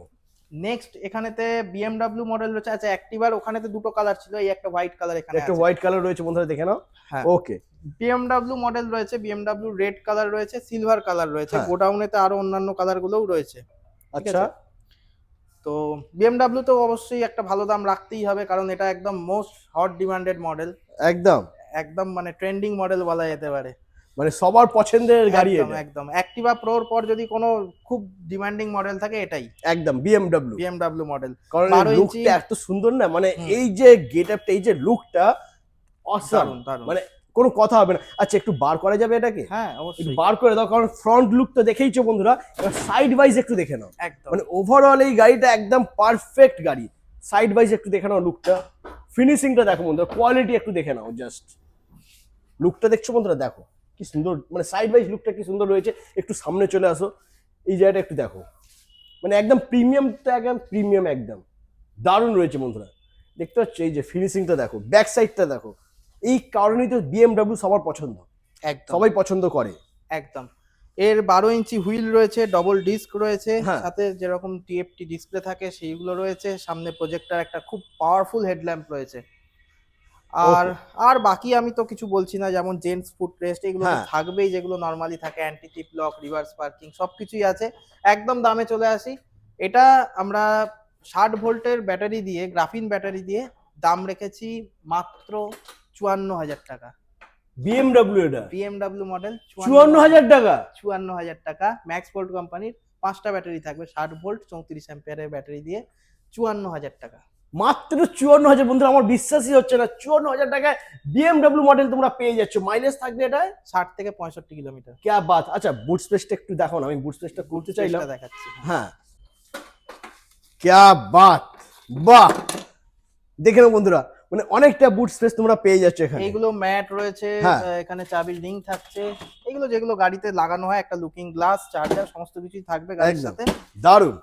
নেক্সট এখানেতে বিএমডব্লিউ মডেল রয়েছে। আচ্ছা, অ্যাক্টিভার ওখানেতে দুটো কালার ছিল, এই একটা হোয়াইট কালার এখানে একটা আছে। হোয়াইট কালার রয়েছে বন্ধুরা, দেখে নাও। হ্যাঁ, ওকে, বিএমডব্লিউ মডেল রয়েছে, বিএমডব্লিউ রেড কালার রয়েছে, সিলভার কালার রয়েছে, হ্যাঁ। গোডাউনেতে আরো অন্যান্য কালার গুলোও রয়েছে। ঠিক আচ্ছা। আছে? তো বিএমডব্লিউ তো অবশ্যই একটা ভালো দাম রাখতেই হবে, কারণ এটা একদম মোস্ট হট ডিমান্ডেড মডেল। একদম একদম মানে ট্রেন্ডিং মডেল বলা যেতে পারে। মানে সবার পছন্দের গাড়ি একদম এটা। একদম অ্যাক্টিভা প্রোর পর যদি কোনো খুব ডিমান্ডিং মডেল থাকে এটাই একদম বিএমডব্লিউ। BMW model. কারণ 12 ইঞ্চি লুকটা এত সুন্দর না, মানে হুম। এই যে গেটআপটা, এই যে লুকটা অসাম, দারুণ দারুণ। মানে কোনো কথা হবে না। আচ্ছা, একটু বার করা যাবে এটাকে? হ্যাঁ, একটু অবশ্যই। বার করে দাও, কারণ ফ্রন্ট লুক তো দেখেইছো বন্ধুরা, এবার সাইড ওয়াইজ একটু দেখে নাও। একদম মানে ওভারঅল এই গাড়িটা একদম পারফেক্ট গাড়ি। সাইড ওয়াইজ একটু দেখে নাও লুকটা, ফিনিশিংটা দেখো বন্ধুরা, কোয়ালিটি একটু দেখে নাও। জাস্ট লুকটা দেখছো বন্ধুরা, দেখো কি সুন্দর, মানে সাইড ওয়াইজ লুকটা কি সুন্দর রয়েছে। একটু সামনে চলে আসো, এই জায়গাটা একটু দেখো, মানে একদম প্রিমিয়াম, তো একদম প্রিমিয়াম, একদম দারুণ রয়েছে বন্ধুরা। দেখতে পাচ্ছ এই যে ফিনিশিংটা দেখো, ব্যাক সাইডটা দেখো। এই কারণেই তো বিএমডব্লিউ সবার পছন্দ, একদম সবাই পছন্দ করে। একদম। এর 12 ইঞ্চি হুইল রয়েছে, ডবল ডিস্ক রয়েছে, হ্যাঁ। সাথে যেরকম টিএফটি ডিসপ্লে থাকে সেইগুলো রয়েছে, সামনে প্রজেক্টর, একটা খুব পাওয়ারফুল হেডল্যাম্প রয়েছে। আর আর বাকি আমি তো কিছু বলছি না, যেমন জেন্টস ফুট রেস্ট এগুলো তো হ্যাঁ। থাকবেই, যেগুলো নরমালি থাকে, অ্যান্টি টিপ লক, রিভার্স পার্কিং সবকিছুই আছে। একদম দামে চলে আসি, এটা আমরা 60 ভোল্টের ব্যাটারি দিয়ে, গ্রাফিন ব্যাটারি দিয়ে দাম রেখেছি মাত্র 54,000 টাকা। বিএমডব্লিউ এটা বিএমডব্লিউ মডেল 54,000 টাকা। 54,000 টাকা। ম্যাক্স ভোল্ট কোম্পানির 5টা ব্যাটারি থাকবে, 60 ভোল্ট 34 অ্যাম্পিয়ারের ব্যাটারি দিয়ে 54,000 টাকা। মাত্র 54,000 বন্ধুরা, আমার বিশ্বাসই হচ্ছে না 54,000 টাকায় বিএমডব্লিউ মডেল তোমরা পেয়ে যাচ্ছ। মাইলেজ থাকবে এটা 60 থেকে 65 কিলোমিটার। ক্যা বাত। আচ্ছা, বুট স্পেসটা একটু দেখো না, আমি বুট স্পেসটা করতে চাইলাম। চেষ্টা দেখাচ্ছি। হ্যাঁ, ক্যা বাত, বাহ। দেখে নাও বন্ধুরা, মানে অনেকটা বুট স্পেস তোমরা পেয়ে যাচ্ছ এখানে। এইগুলো ম্যাট রয়েছে, হ্যাঁ। এখানে চাবির রিং থাকছে, এগুলো যেগুলো গাড়িতে লাগানো হয়, একটা লুকিং গ্লাস, চার্জার, সমস্ত কিছুই থাকবে গাড়ির একদম সাথে। দারুণ।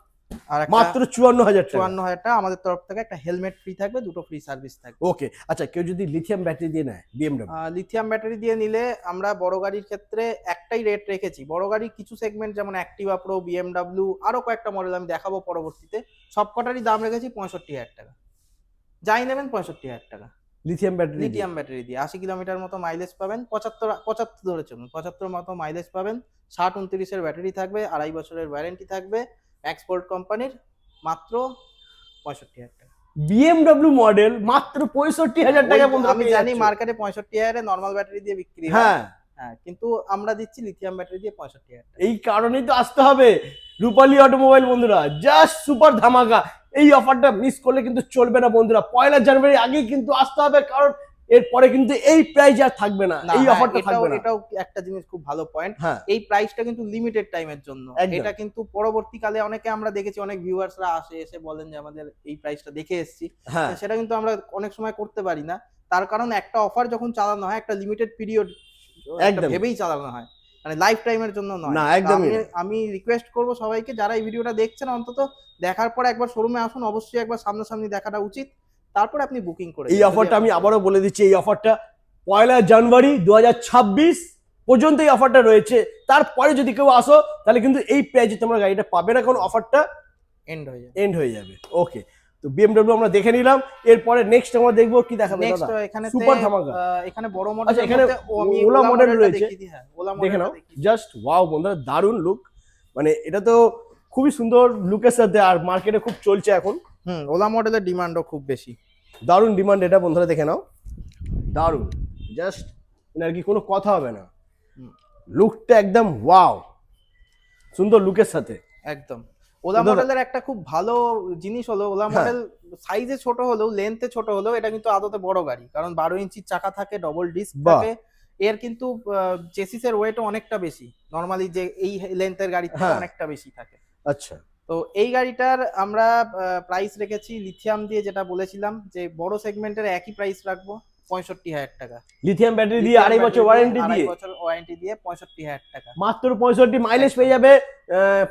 আর মাত্র 54,000 টাকা। 54,000 টাকা। আমাদের তরফ থেকে একটা হেলমেট ফ্রি থাকবে, দুটো ফ্রি সার্ভিস থাকবে। ওকে, আচ্ছা, কেউ যদি লিথিয়াম ব্যাটারি দিয়ে নেয় বিএমডব্লিউ? লিথিয়াম ব্যাটারি দিয়ে নিলে আমরা বড় গাড়ির ক্ষেত্রে একটাই রেট রেখেছি। বড় গাড়ির কিছু সেগমেন্ট যেমন অ্যাক্টিভা প্রো, বিএমডব্লিউ, আরো কয়েকটা মডেল আমি দেখাবো পরবর্তীতে, সবকটারই দাম রেখেছি 65,000 টাকা। যাই নেবেন 65,000 টাকা। Lithium battery? লিথিয়াম ব্যাটারি দিয়ে 80 কিলোমিটার মতো মাইলেজ পাবেন, 75 ধরে চলুন, 75 মতো মাইলেজ পাবেন। 60-29 এর ব্যাটারি থাকবে, 2.5 বছরের ওয়ারেন্টি থাকবে, ম্যাক্স ভোল্ট কোম্পানির, মাত্র 65,000 টাকা। বিএমডব্লিউ মডেল মাত্র 65,000 টাকা বন্ধুরা আমি পেয়ে জানি যাচ্ছ। মার্কেটে 65,000 এ নরমাল ব্যাটারি দিয়ে বিক্রি হয়। হ্যাঁ, হ্যাঁ, কিন্তু আমরা দিচ্ছি লিথিয়াম ব্যাটারি দিয়ে 65,000 টাকা। এই কারণেই তো আসতে হবে রূপালী অটোমোবাইল বন্ধুরা, জাস্ট সুপার ধামাকা। এই অফারটা মিস করলে কিন্তু চলবে না বন্ধুরা, 1 জানুয়ারি আগেই কিন্তু আসতে হবে, কারণ এরপরে কিন্তু এই প্রাইস আর থাকবে না, এই অফারটা থাকবে না। এটাও একটা জিনিস খুব ভালো পয়েন্ট। হ্যাঁ, এই প্রাইসটা কিন্তু লিমিটেড টাইমের জন্য। একদম। এটা কিন্তু পরবর্তীকালে অনেকে আমরা দেখেছি, অনেক ভিউয়ার্সরা এসে বলেন যে আমাদের এই প্রাইসটা দেখে এসেছি, হ্যাঁ, সেটা কিন্তু আমরা অনেক সময় করতে পারি না। তার কারণ একটা অফার যখন চালানো হয়, একটা লিমিটেড পিরিয়ড একদম ভেবেই চালানো হয়, মানে লাইফ টাইমের জন্য নয়। না, তা একদমই না। আমি রিকোয়েস্ট করব সবাইকে, যারা এই ভিডিওটা দেখছেন, অন্তত দেখার পর একবার শোরুমে আসুন, অবশ্যই একবার সামনাসামনি দেখাটা উচিত, তারপর আপনি বুকিং করে এই দিন। অফারটা আমি আবারও বলে দিচ্ছি, এই অফারটা 1 জানুয়ারি 2026 পর্যন্ত এই অফারটা রয়েছে। তারপরে যদি কেউ আসো তাহলে কিন্তু এই প্রাইজে তোমরা গাড়িটা পাবে না, কারণ অফারটা এন্ড হয়ে যায়। এন্ড হয়ে যাবে। ওকে, তো বিএমডব্লিউ আমরা দেখে নিলাম, এরপরে নেক্সট আমরা দেখবো কি দেখাবে নেক্সট দাদা? এখানে সুপার ধামাকা। এখানে বড় মডেল আচ্ছা, এখানে ওলা মডেল রয়েছে, ওলা দেখে মডেল নাও। জাস্ট ওয়াও বন্ধুরা, দারুণ লুক, মানে এটা তো খুবই সুন্দর লুকের সাথে, আর মার্কেটে খুব চলছে এখন। ওলা মডেলের ডিমান্ডও খুব বেশি, দারুণ ডিমান্ড এটা বন্ধুরা, দেখে নাও, দারুণ, জাস্ট আর কি কোনো কথা হবে না, লুকটা একদম ওয়াও, সুন্দর লুকের সাথে একদম। ওলা মডেলের একটা খুব ভালো জিনিস হলো, ওলা মডেল সাইজে ছোট হলেও, লেন্থে ছোট হলেও, এটা কিন্তু আদতে বড় গাড়ি, কারণ 12 ইঞ্চির চাকা থাকে, ডবল ডিস্ক থাকে, এর কিন্তু চেসিসের ওয়েটও অনেকটা বেশি, নরমালি যে এই লেন্থের গাড়ি অনেকটা বেশি থাকে। আচ্ছা, তো এই গাড়িটার আমরা প্রাইস রেখেছি লিথিয়াম দিয়ে, যেটা বলেছিলাম যে বড় সেগমেন্টের একই প্রাইস রাখবো 65,000 টাকা, লিথিয়াম ব্যাটারি দিয়ে 2.5 বছর ওয়ারেন্টি দিয়ে, 2.5 বছর ওয়ারেন্টি দিয়ে 65,000 টাকা মাত্র 65, মাইলেজ পেয়ে যাবে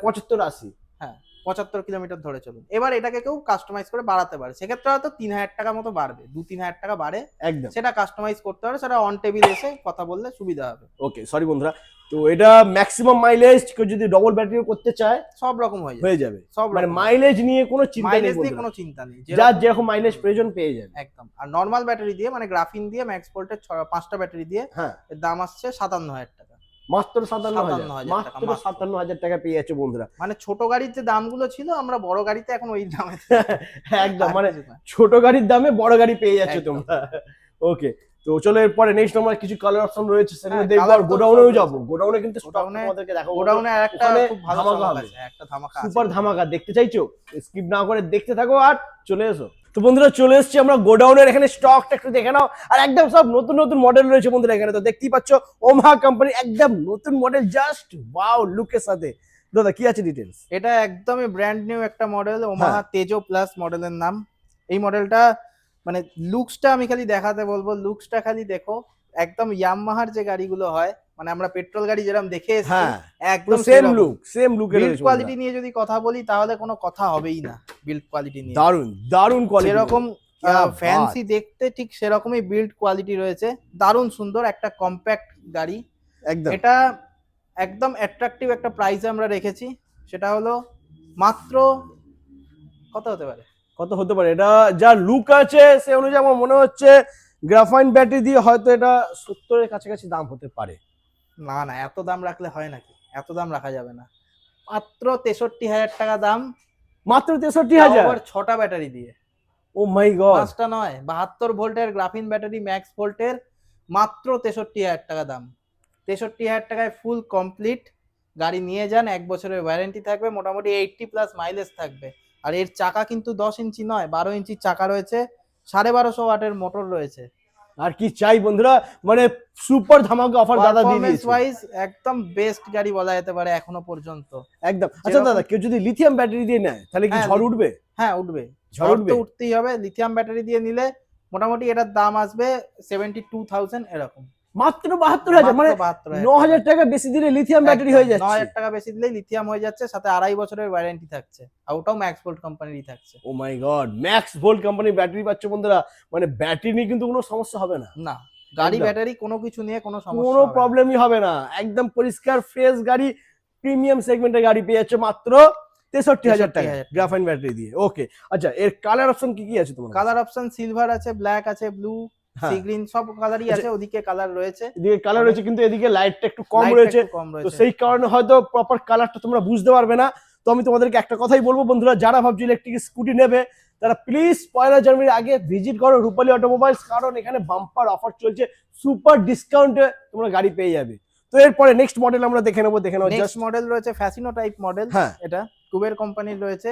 75-80। হ্যাঁ, 75 কিলোমিটার ধরে চলুন। এবার এটাকে কেউ কাস্টমাইজ করে বাড়াতে পারে, সেক্ষেত্রে হয়তো 3,000 টাকা মতো বাড়বে, 2-3,000 টাকা বাড়ে, একদম সেটা কাস্টমাইজ করতে পারে, সেটা অন টেবিল এসে কথা বললে সুবিধা হবে। ওকে, সরি বন্ধুরা, তো এটা ম্যাক্সিমাম মাইলেজ কেউ যদি ডবল ব্যাটারি করতে চায় সব রকম হয়ে যাবে, সব মানে রকম। মাইলেজ নিয়ে কোনো চিন্তা নেই, মাইলেজ নিয়ে কোনো চিন্তা নেই, যার যেরকম মাইলেজ প্রয়োজন পেয়ে যাবে একদম। আর নরমাল ব্যাটারি দিয়ে, মানে গ্রাফিন দিয়ে, ম্যাক্স ভোল্টের 5টা ব্যাটারি দিয়ে, হ্যাঁ, এর দাম আসছে 57,000 টাকা, মাত্র 57,000, মাত্র 57,000 টাকা পেয়ে যাচ্ছে বন্ধুরা। মানে ছোট গাড়ির যে দামগুলো ছিল, আমরা বড় গাড়িতে এখন ওই দামে একদম, মানে ছোট গাড়ির দামে বড় গাড়ি পেয়ে যাচ্ছে তোমরা। ওকে, তো চলো এরপরে নেক্সট আমার কিছু কালার অপশন রয়েছে, সেগুলো দেখবো, আর গোডাউনেও যাবো। গোডাউনে কিন্তু স্টক তোমাদেরকে দেখাবো, গোডাউনে একটা খুব ভালো ধামাকা হবে, একটা ধামাকা, সুপার ধামাকা। দেখতে চাইছো? স্কিপ না করে দেখতে থাকো আর চলে এসো। তো বন্ধুরা চলে এসেছি আমরা গোডাউনের, এখানে স্টকটা একটু দেখে নাও, আর একদম সব নতুন নতুন মডেল রয়েছে বন্ধুরা এখানে। তো দেখতেই পাচ্ছ ওমাহা কোম্পানি একদম নতুন মডেল, জাস্ট ওয়াও লুকের সাথে। দাদা কি আছে ডিটেইলস? এটা একদমই ব্র্যান্ড নিউ একটা মডেল, ওমাহা তেজো প্লাস মডেলের নাম। এই মডেলটা মানে লুকসটা আমি খালি দেখাতে বলবো, লুকসটা খালি দেখো, একদম ইয়ামাহার যে গাড়িগুলো হয়, মানে আমরা পেট্রোল গাড়ি যেরকম দেখে এসেছি, একদম সেম লুকের বিল্ড কোয়ালিটি নিয়ে যদি কথা বলি তাহলে কোনো কথা হবেই না, বিল্ড কোয়ালিটি নিয়ে দারুন দারুন কোয়ালিটি, যেরকম ফ্যান্সি দেখতে ঠিক সেরকমই বিল্ড কোয়ালিটি রয়েছে, দারুণ সুন্দর একটা কম্প্যাক্ট গাড়ি একদম। এটা একদম অ্যাট্রাকটিভ একটা প্রাইসে আমরা রেখেছি, সেটা হলো মাত্র কত হতে পারে? এটা যা লুক আছে সে অনুযায়ী আমার মনে হচ্ছে গ্রাফাইন ব্যাটারি দিয়ে হয়তো এটা 70-এর কাছাকাছি দাম হতে পারে। না না, এত দাম রাখলে হয় নাকি, এত দাম রাখা যাবে না, মাত্র 63,000 টাকা দাম, মাত্র 63,000, 6টা ব্যাটারি দিয়ে। ও মাই গড, 5টা নয়, 72 ভোল্টের গ্রাফিন ব্যাটারি ম্যাক্স ভোল্টের, মাত্র 63,000 টাকা দাম। 63,000 টাকায় ফুল কমপ্লিট গাড়ি নিয়ে যান, 1 বছরের ওয়ারেন্টি থাকবে, মোটামুটি 80+ মাইলেজ থাকবে। আর এর চাকা কিন্তু 10 ইঞ্চি নয়, 12 ইঞ্চির চাকা রয়েছে, 1250 ওয়াটের মোটর রয়েছে। আর কি চাই বন্ধুরা, মানে সুপার ধামাকা অফার দাদা দিয়ে দিয়েছে, ওয়াইজ একদম বেস্ট গাড়ি বলা যেতে পারে এখনো পর্যন্ত, একদম। আচ্ছা দাদা, কেউ যদি লিথিয়াম ব্যাটারি দিয়ে নেয় তাহলে কি ঝড় উঠবে? হ্যাঁ উঠবে, ঝড় তো উঠতেই হবে। লিথিয়াম ব্যাটারি দিয়ে নিলে মোটামুটি এটার দাম আসবে 72,000 এরকম, মাত্র 72,000, মানে 9,000 টাকা বেশি দিলে লিথিয়াম ব্যাটারি হয়ে যাচ্ছে। 9,000 টাকা বেশি দিলে লিথিয়াম হয়ে যাচ্ছে, সাথে 2.5 বছরের ওয়ারেন্টি থাকছে, আর ওটাও ম্যাক্স ভোল্ট কোম্পানিরই থাকছে। ও মাই গড, ম্যাক্স ভোল্ট কোম্পানির ব্যাটারি পাচ্ছ বন্ধুরা, মানে ব্যাটারি নিয়ে কিন্তু কোনো সমস্যা হবে না, না গাড়ি ব্যাটারি কোনো কিছু নিয়ে কোনো সমস্যা, কোনো প্রবলেমই হবে না, একদম পরিষ্কার ফ্রেশ গাড়ি, প্রিমিয়াম সেগমেন্টের গাড়ি পেয়ে যাচ্ছে মাত্র 63,000 টাকা গ্রাফাইন ব্যাটারি দিয়ে। ওকে, আচ্ছা এর কালার অপশন কি কি আছে তোমার? কালার অপশন সিলভার আছে, ব্ল্যাক আছে, ব্লু, সি গ্রিন, সব কালারই আছে। ওদিকে কালার রয়েছে, এদিকে কালার রয়েছে, কিন্তু এদিকে লাইটটা একটু কম রয়েছে, তো সেই কারণে হয়তো প্রপার কালারটা তোমরা বুঝতে পারবে না। তো আমি তোমাদেরকে একটা কথাই বলবো বন্ধুরা, যারা ভাবছো ইলেকট্রিক স্কুটি নেবে তারা প্লিজ 1 জানুয়ারির আগে ভিজিট করো রূপালী অটোমোবাইলস, কারণ এখানে বাম্পার অফার চলছে, সুপার ডিসকাউন্টে তোমরা গাড়ি পেয়ে যাবে। তো এরপরে নেক্সট মডেল আমরা দেখে নেবো। নেক্সট মডেল রয়েছে ফ্যাসিনো টাইপ মডেল, এটা কুবের কোম্পানির রয়েছে।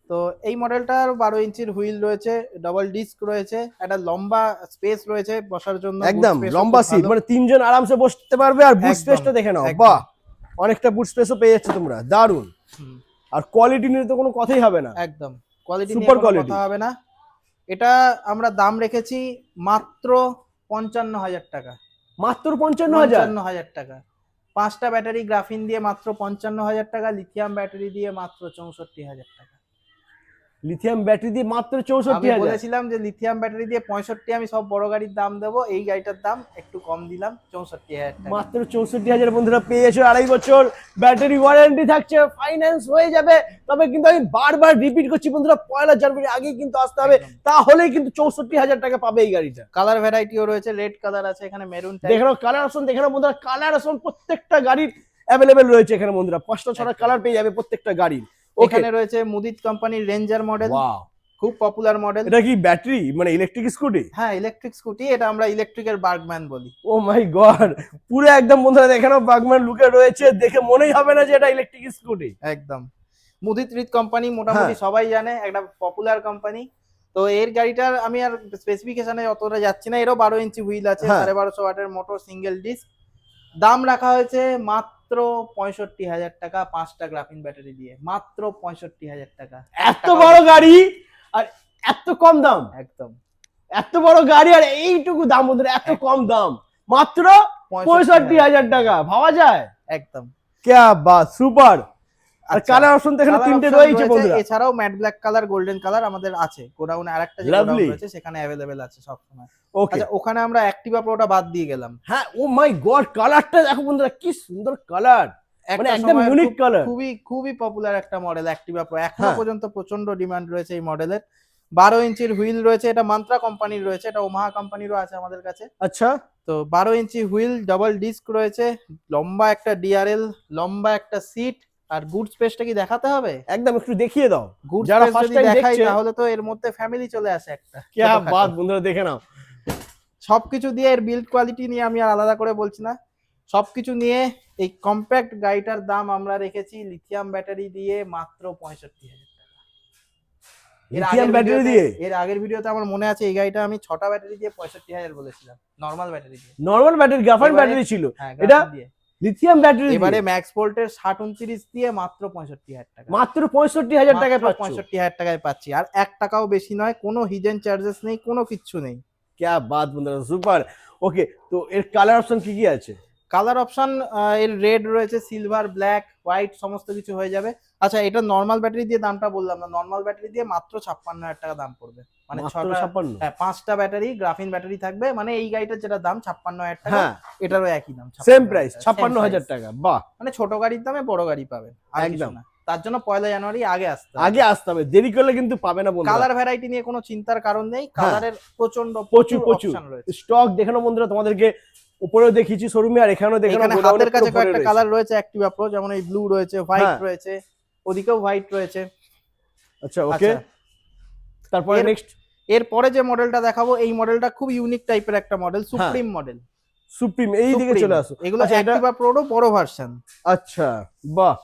তো এই মডেলটার 12 ইঞ্চির হুইল রয়েছে, ডাবল ডিস্ক রয়েছে, একটা লম্বা স্পেস রয়েছে বসার জন্য, একদম লম্বা সিট, মানে 3 জন আরামসে বসতে পারবে। আর বুট স্পেসটা দেখে নাও, বাহ, অনেকটা বুট স্পেসও পেয়ে যাচ্ছে তোমরা, দারুন। আর কোয়ালিটি নিয়ে তো কোনো কথাই হবে না, একদম কোয়ালিটি নিয়ে সুপার কোনো কথা হবে না। এটা আমরা দাম রেখেছি মাত্র 55,000 টাকা, মাত্র 55,000 টাকা। 5টা ব্যাটারি গ্রাফিন দিয়ে মাত্র 55,000 টাকা, লিথিয়াম ব্যাটারি দিয়ে মাত্র 64,000 টাকা। লিথিয়াম ব্যাটারি দিয়ে মাত্র 64,000 আমি বলেছিলাম যে লিথিয়াম ব্যাটারি দিয়ে 65 আমি সব বড় গাড়ির দাম দেবো, এই গাড়িটার দাম একটু কম দিলাম 64,000 টাকা। মাত্র 64,000 বন্ধুরা পেয়ে যাচ্ছে। 2.5 বছর ব্যাটারি ওয়ারেন্টি থাকছে, ফাইন্যান্স হয়ে যাবে। তবে কিন্তু আমি বারবার রিপিট করছি বন্ধুরা, 1 জানুয়ারি আগে কিন্তু আসতে হবে, তাহলেই কিন্তু 64,000 টাকা পাবে এই গাড়িটা। কালার ভ্যারাইটিও রয়েছে, রেড কালার আছে এখানে, মেরুন টাইপ। দেখে নাও কালার অপশন, দেখে নাও বন্ধুরা কালার অপশন প্রত্যেকটা গাড়ির অ্যাভেলেবেল রয়েছে এখানে বন্ধুরা। 5টা 6টা কালার পেয়ে যাবে প্রত্যেকটা গাড়ির। এখানে রয়েছে মুদিত কোম্পানির রেঞ্জার মডেল, ওয়াও, খুব পপুলার মডেল। এটা কি ব্যাটারি মানে ইলেকট্রিক স্কুটি? হ্যাঁ, ইলেকট্রিক স্কুটি, এটা আমরা ইলেকট্রিকের বার্গম্যান বলি। ও মাই গড, পুরো একদম বন্ধুরা দেখে নাও বাগম্যান লুকে রয়েছে, দেখে মনেই হবে না যে এটা ইলেকট্রিক স্কুটি। একদম মুদিত রিত কোম্পানি মোটামুটি সবাই জানে, একটা পপুলার কোম্পানি। তো এর গাড়িটার আমি আর স্পেসিফিকেশনে অতটা যাচ্ছি না। এরও 12 ইঞ্চি হুইল আছে, 1250 ওয়াটের মোটর, সিঙ্গেল ডিস্ক। দাম রাখা হয়েছে মাত্র 65,000 টাকা, 5টা গ্রাফিন ব্যাটারি দিয়ে, মাত্র 65,000 টাকা। এত বড় গাড়ি আর এত কম দাম, একদম এত বড় গাড়ি আর এইটুকু দাম বন্ধুরা, এত কম দাম, মাত্র 65,000 টাকা। ভাবা যায়? একদম ক্যা বাত, সুপার। আর আচ্ছা, কালার অপশন এখানে কালার 3টে অপশন রয়েছে বন্ধুরা। এছাড়াও matte black colour, golden colour আমাদের আছে গোডাউনে, আরেকটা যে Lovely. গোডাউন রয়েছে সেখানে अवेलेबल আছে সব সময়। ওকে, আচ্ছা, ওখানে আমরা অ্যাক্টিভা প্রোটা বাদ দিয়ে গেলাম। হ্যাঁ, ও মাই গড, কালারটা দেখো বন্ধুরা, কি সুন্দর কালার, মানে একটা একদম সময়ের ইউনিক কালার। খুবই খুবই পপুলার একটা মডেল অ্যাক্টিভা প্রো, এখনো হ্যাঁ। পর্যন্ত প্রচন্ড ডিমান্ড রয়েছে এই মডেলের। 12 ইঞ্চির হুইল রয়েছে, এটা মান্ত্রা কোম্পানির রয়েছে, এটা ওমাহা কোম্পানিরও আছে আমাদের কাছে। আচ্ছা, তো 12 ইঞ্চি হুইল, ডাবল ডিস্ক রয়েছে, লম্বা একটা ডিআরএল, লম্বা একটা সিট। আর গুড স্পেসটা কি দেখাতে হবে? একদম একটু দেখিয়ে দাও। গুড যারা স্পেস ফার্স্ট যদি টাইম দেখাই দেখছে, তাহলে তো এর মধ্যে ফ্যামিলি চলে আসে একটা। ক্যা ছোটখাটো। বাত বন্ধুরা, দেখে নাও। সবকিছু দিয়ে, এর বিল্ড কোয়ালিটি নিয়ে আমি আর আলাদা করে বলছি না, সবকিছু নিয়ে এই কম্প্যাক্ট গাড়িটার দাম আমরা রেখেছি লিথিয়াম ব্যাটারি দিয়ে মাত্র 65,000 টাকা। লিথিয়াম ব্যাটারি দিয়ে? এর আগের ভিডিওতে আমার মনে আছে এই গাড়িটা আমি 6টা ব্যাটারি দিয়ে 65,000 বলেছিলাম, নরমাল ব্যাটারি দিয়ে। নরমাল ব্যাটারি, গ্রাফাইট এবারে- ব্যাটারি ছিল, হ্যাঁ, এটা গ্রাফিন দিয়ে। Lithium battery. এবারে ম্যাক্স ভোল্টের 6029 দিয়ে মাত্র 65,000 টাকা। মাত্র 65,000 টাকায় পাচ্ছ। 65,000 টাকায় পাচ্ছি, আর 1 টাকাও বেশি নয়, কোনো হিডেন চার্জেস নেই, কোনো কিচ্ছু নেই। ক্যা বাত বন্ধুরা, সুপার। ওকে, তো এর কালার অপশন কি কি আছে? কালার অপশন এর রেড রয়েছে, সিলভার, ব্ল্যাক, হোয়াইট সমস্ত কিছু হয়ে যাবে। আচ্ছা, এটা নরমাল ব্যাটারি দিয়ে দামটা বললাম না, নরমাল ব্যাটারি দিয়ে মাত্র 56,000 টাকা দাম পড়বে। মানে মাত্র 6টা, 56? হ্যাঁ, 5টা ব্যাটারি, গ্রাফিন ব্যাটারি থাকবে, মানে এই গাড়িটার যেটা দাম 56,000 টাকা, হ্যাঁ, এটারও একই দাম, সেম প্রাইস 56,000 টাকা। বাহ, মানে ছোট গাড়ির দামে বড় গাড়ি পাবেন, আর কিছু একদম। না। তার জন্য 1 জানুয়ারি আগে আসতে হবে। আগে আসতে হবে, দেরি করলে কিন্তু পাবে না বন্ধুরা। কালার ভ্যারাইটি নিয়ে কোনো চিন্তার কারণ নেই, কালারের প্রচন্ড প্রচুর অপশন রয়েছে। স্টক দেখানো বন্ধুরা, তোমাদেরকে উপরেও দেখিয়েছি শোরুমে, আর এখানেও দেখানো। এখানে হাতের কাছে কয়েকটা কালার রয়েছে অ্যাক্টিভা প্রো, যেমন এই ব্লু রয়েছে, হোয়াইট হ্যাঁ। রয়েছে, ওদিকেও হোয়াইট রয়েছে। আচ্ছা, ওকে, আচ্ছা, তারপরে নেক্সট এরপরে যে মডেলটা দেখাবো, এই মডেলটা খুব ইউনিক টাইপের একটা মডেল, সুপ্রিম মডেল। সুপ্রিম, এই দিকে চলে আসো। এগুলো আচ্ছা, এটা অ্যাক্টিভা প্রোরও বড় ভার্সন। আচ্ছা, বাহ,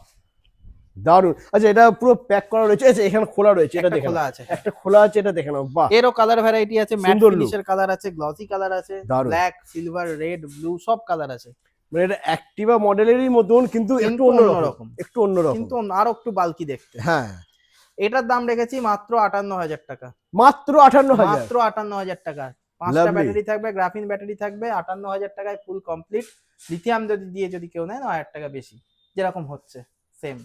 দারুন। আচ্ছা, এটা পুরো প্যাক করা রয়েছে, আচ্ছা এখানে খোলা রয়েছে, এটা একটা দেখে খোলা নাও। আছে, একটা খোলা আছে, এটা দেখে নাও। বাহ, এরও কালার ভ্যারাইটি আছে, ম্যাট সুন্দর look। ফিনিশের কালার আছে, গ্লসি কালার আছে, দারুণ। ব্ল্যাক, সিলভার, রেড, ব্লু সব কালার আছে। মানে এটা অ্যাক্টিভা মডেলেরই মতন, কিন্তু একটু কিন্তু অন্যরকম, অন্যরকম। একটু অন্যরকম, কিন্তু আরো একটু বালকি দেখতে। হ্যাঁ। এটার দাম রেখেছি মাত্র 58,000 টাকা, মাত্র 58,000? মাত্র 58,000 টাকা। 5টা Lovely। ব্যাটারি থাকবে, গ্রাফিন ব্যাটারি থাকবে, 58,000 টাকায় ফুল কমপ্লিট। লিথিয়াম যদি কেউ নেয় না, 1,000 টাকা বেশি, যেরকম হচ্ছে সেম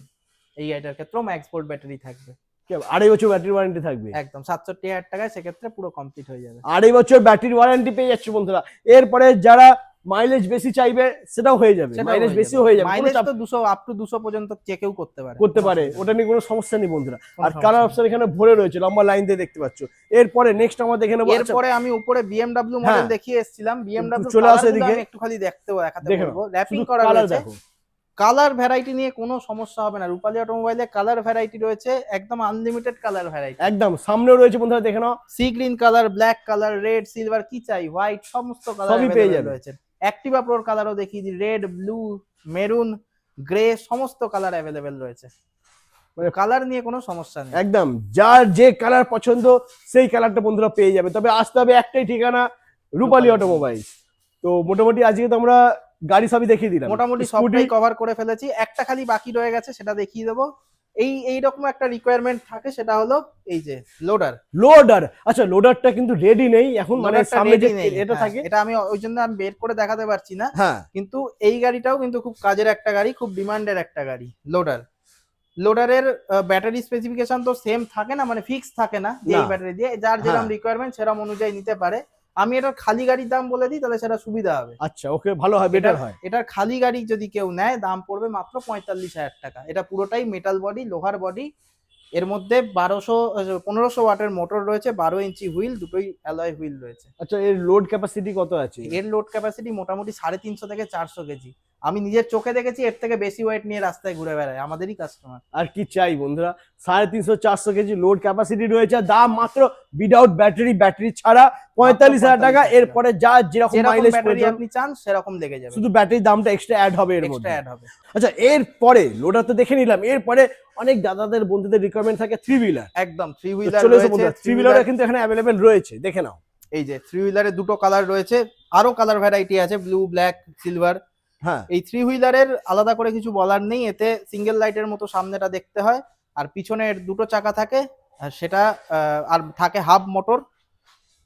এই গাড়িটার ক্ষেত্রেও ম্যাক্স ভোল্ট ব্যাটারি থাকবে। 2.5 বছর ব্যাটারি ওয়ারেন্টি থাকবে একদম 67,000 টাকায় সেক্ষেত্রে পুরো কমপ্লিট হয়ে যাবে। 2.5 বছর ব্যাটারি ওয়ারেন্টি পেয়ে যাচ্ছে বন্ধুরা। এরপরে যারা মাইলেজ বেশি চাইবে সেটাও হয়ে যাবে, সেটাও মাইলেজ হয়ে বেশিও হয়ে যাবে, মাইলেজ তো 200 আপ টু 200 পর্যন্ত চেকেও করতে পারে, করতে পারে, ওটা নিয়ে কোনো সমস্যা নেই বন্ধুরা। কোনো আর সমস্যা কালার নেই। অপশন এখানে ভরে রয়েছে, লম্বা লাইন দিয়ে দেখতে পাচ্ছ। এরপরে নেক্সট আমরা দেখে নেবো। এরপরে আমি উপরে BMW মডেল হ্যাঁ। দেখিয়ে এসেছিলাম, BMW চলে আসো এদিকে। আমি একটু খালি দেখাতে দেখে বলবো, নাও, র্যাপিং শুধু করা কালার রয়েছে। দেখো। কালার ভ্যারাইটি নিয়ে কোনো সমস্যা হবে না, রূপালী অটোমোবাইলে কালার ভ্যারাইটি রয়েছে, একদম আনলিমিটেড কালার ভ্যারাইটি। একদম সামনেও রয়েছে বন্ধুরা, দেখে নাও। Sea green colour, black colour, red, silver, কি চাই, হোয়াইট, সমস্ত কালার সবই পেয়ে যাবে। রয়েছে। অ্যাক্টিভা প্রোর কালারও দেখিয়ে দিই, রেড, ব্লু, মেরুন, গ্রে সমস্ত কালার অ্যাভেলেবেল রয়েছে, মানে কালার নিয়ে কোনো সমস্যা নেই। একদম যার যে কালার পছন্দ সেই কালারটা বন্ধুরা পেয়ে যাবে। তবে আসতে হবে একটাই ঠিকানা, রূপালী অটোমোবাইলস। তো মোটামুটি আজকে তো আমরা গাড়ি সবই দেখিয়ে দিলাম, মোটামুটি স্কুটি। সবটাই কভার করে ফেলেছি, একটা খালি বাকি রয়ে গেছে, সেটা দেখিয়ে দেবো। এইরকম একটা রিকোয়ারমেন্ট থাকে, সেটা হলো এই যে লোডার। আচ্ছা, লোডারটা কিন্তু রেডি নেই এখন, মানে সামনে যে এটা থাকে, এটা আমি ওই জন্য আমি বের করে দেখাতে পারছি না। হ্যাঁ, কিন্তু এই গাড়িটাও কিন্তু খুব কাজের একটা গাড়ি, খুব ডিমান্ডের একটা গাড়ি, লোডার। লোডারের ব্যাটারি স্পেসিফিকেশন তো সেম থাকে না, মানে ফিক্স থাকে না যে এই না। ব্যাটারি দিয়ে, যার যেরকম হ্যাঁ। রিকোয়ারমেন্ট সেরকম অনুযায়ী নিতে পারে। আমি এটার খালি গাড়ির দাম বলে দিই, তাহলে সেটা সুবিধা হবে। আচ্ছা, ওকে, ভালো হয়, বেটার হয়। এটার খালি গাড়ি যদি কেউ নেয়, দাম পড়বে মাত্র 45,000 টাকা। এটা পুরোটাই মেটাল বডি, লোহার বডি। এর মধ্যে 1500 ওয়াটের মোটর রয়েছে, 12 ইঞ্চি হুইল, দুটোই অ্যালয় হুইল রয়েছে। আচ্ছা, এর লোড ক্যাপাসিটি কত আছে? এর লোড ক্যাপাসিটি মোটামুটি 350 থেকে 400 কেজি। আমি নিজের চোখে দেখেছি, এর থেকে বেশি ওয়েট নিয়ে রাস্তায় ঘুরে বেড়ায় আমাদেরই কাস্টমার। আর কি চাই বন্ধুরা, 350-400 কেজি লোড ক্যাপাসিটি রয়েছে, দাম মাত্র উইদাউট ব্যাটারি ছাড়া 45,000 টাকা। এরপরে যা যেরকম মাইলেজ ব্যাটারি আপনি চান সেরকম লেগে যাবে, শুধু ব্যাটারির দামটা এক্সট্রা অ্যাড হবে এর এক্সট্রা মধ্যে। অ্যাড হবে। আচ্ছা, এরপরে লোডার তো দেখে নিলাম, এরপরে অনেক দাদাদের বন্ধুদের রিকোয়ারমেন্ট থাকে 3 হুইলার। একদম 3 হুইলার চলে এসো রয়েছে। বন্ধুরা, 3 হুইলার কিন্তু এখানে অ্যাভেলেবেল রয়েছে, দেখে নাও। এই যে 3 হুইলারে দুটো কালার রয়েছে, আরো কালার ভ্যারাইটি আছে, ব্লু, ব্ল্যাক, সিলভার। হ্যাঁ, এই 3 হুইলারের আলাদা করে কিছু বলার নেই, এতে সিঙ্গেল লাইটের মতো সামনেটা দেখতে হয়, আর পিছনের দুটো চাকা থাকে, আর সেটা আর থাকে হাব মোটর।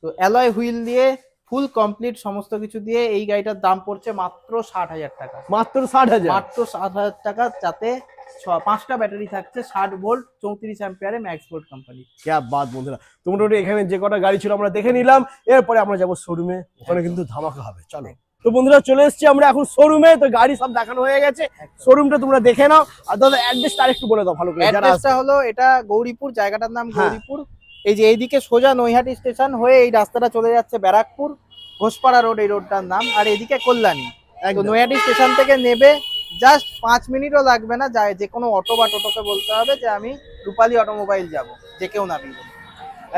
তো অ্যালয় হুইল দিয়ে ফুল কমপ্লিট সমস্ত কিছু দিয়ে এই গাড়িটার দাম পড়ছে মাত্র 60,000 টাকা। মাত্র 60,000। মাত্র 60,000 টাকা, যাতে 5টা ব্যাটারি থাকছে, 60 ভোল্ট, 34 অ্যাম্পিয়ারে, ম্যাক্স ভোল্ট কোম্পানি। ক্যা বাত বন্ধুরা, তো মোটামুটি এখানে যে কটা গাড়ি ছিল আমরা দেখে নিলাম। এরপরে আমরা যাবো শোরুমে, ওখানে কিন্তু ধামাকা হবে, চলো। তো বন্ধুরা, চলে এসেছি আমরা এখন শোরুমে। তো গাড়ি সব দেখানো হয়ে গেছে, শোরুমটা তোমরা দেখে নাও। আর দাদা অ্যাড্রেসটা আরেকটু বলে দাও ভালো করে, যারা অ্যাড্রেসটা আসবে। হলো, এটা গৌরীপুর, জায়গাটার নাম হ্যাঁ। গৌরীপুর। এই যে এইদিকে সোজা নৈহাটি স্টেশন হয়ে এই রাস্তাটা চলে যাচ্ছে ব্যারাকপুর, ঘোষপাড়া রোড এই রোডটার নাম, আর এদিকে কল্যাণী। তো একদম নৈহাটি স্টেশন থেকে নেবে জাস্ট 5 মিনিটও লাগবে না, যায় যে কোনো অটো বা টোটোকে বলতে হবে যে আমি রূপালী অটোমোবাইল যাব, যে কেউ নামিয়ে।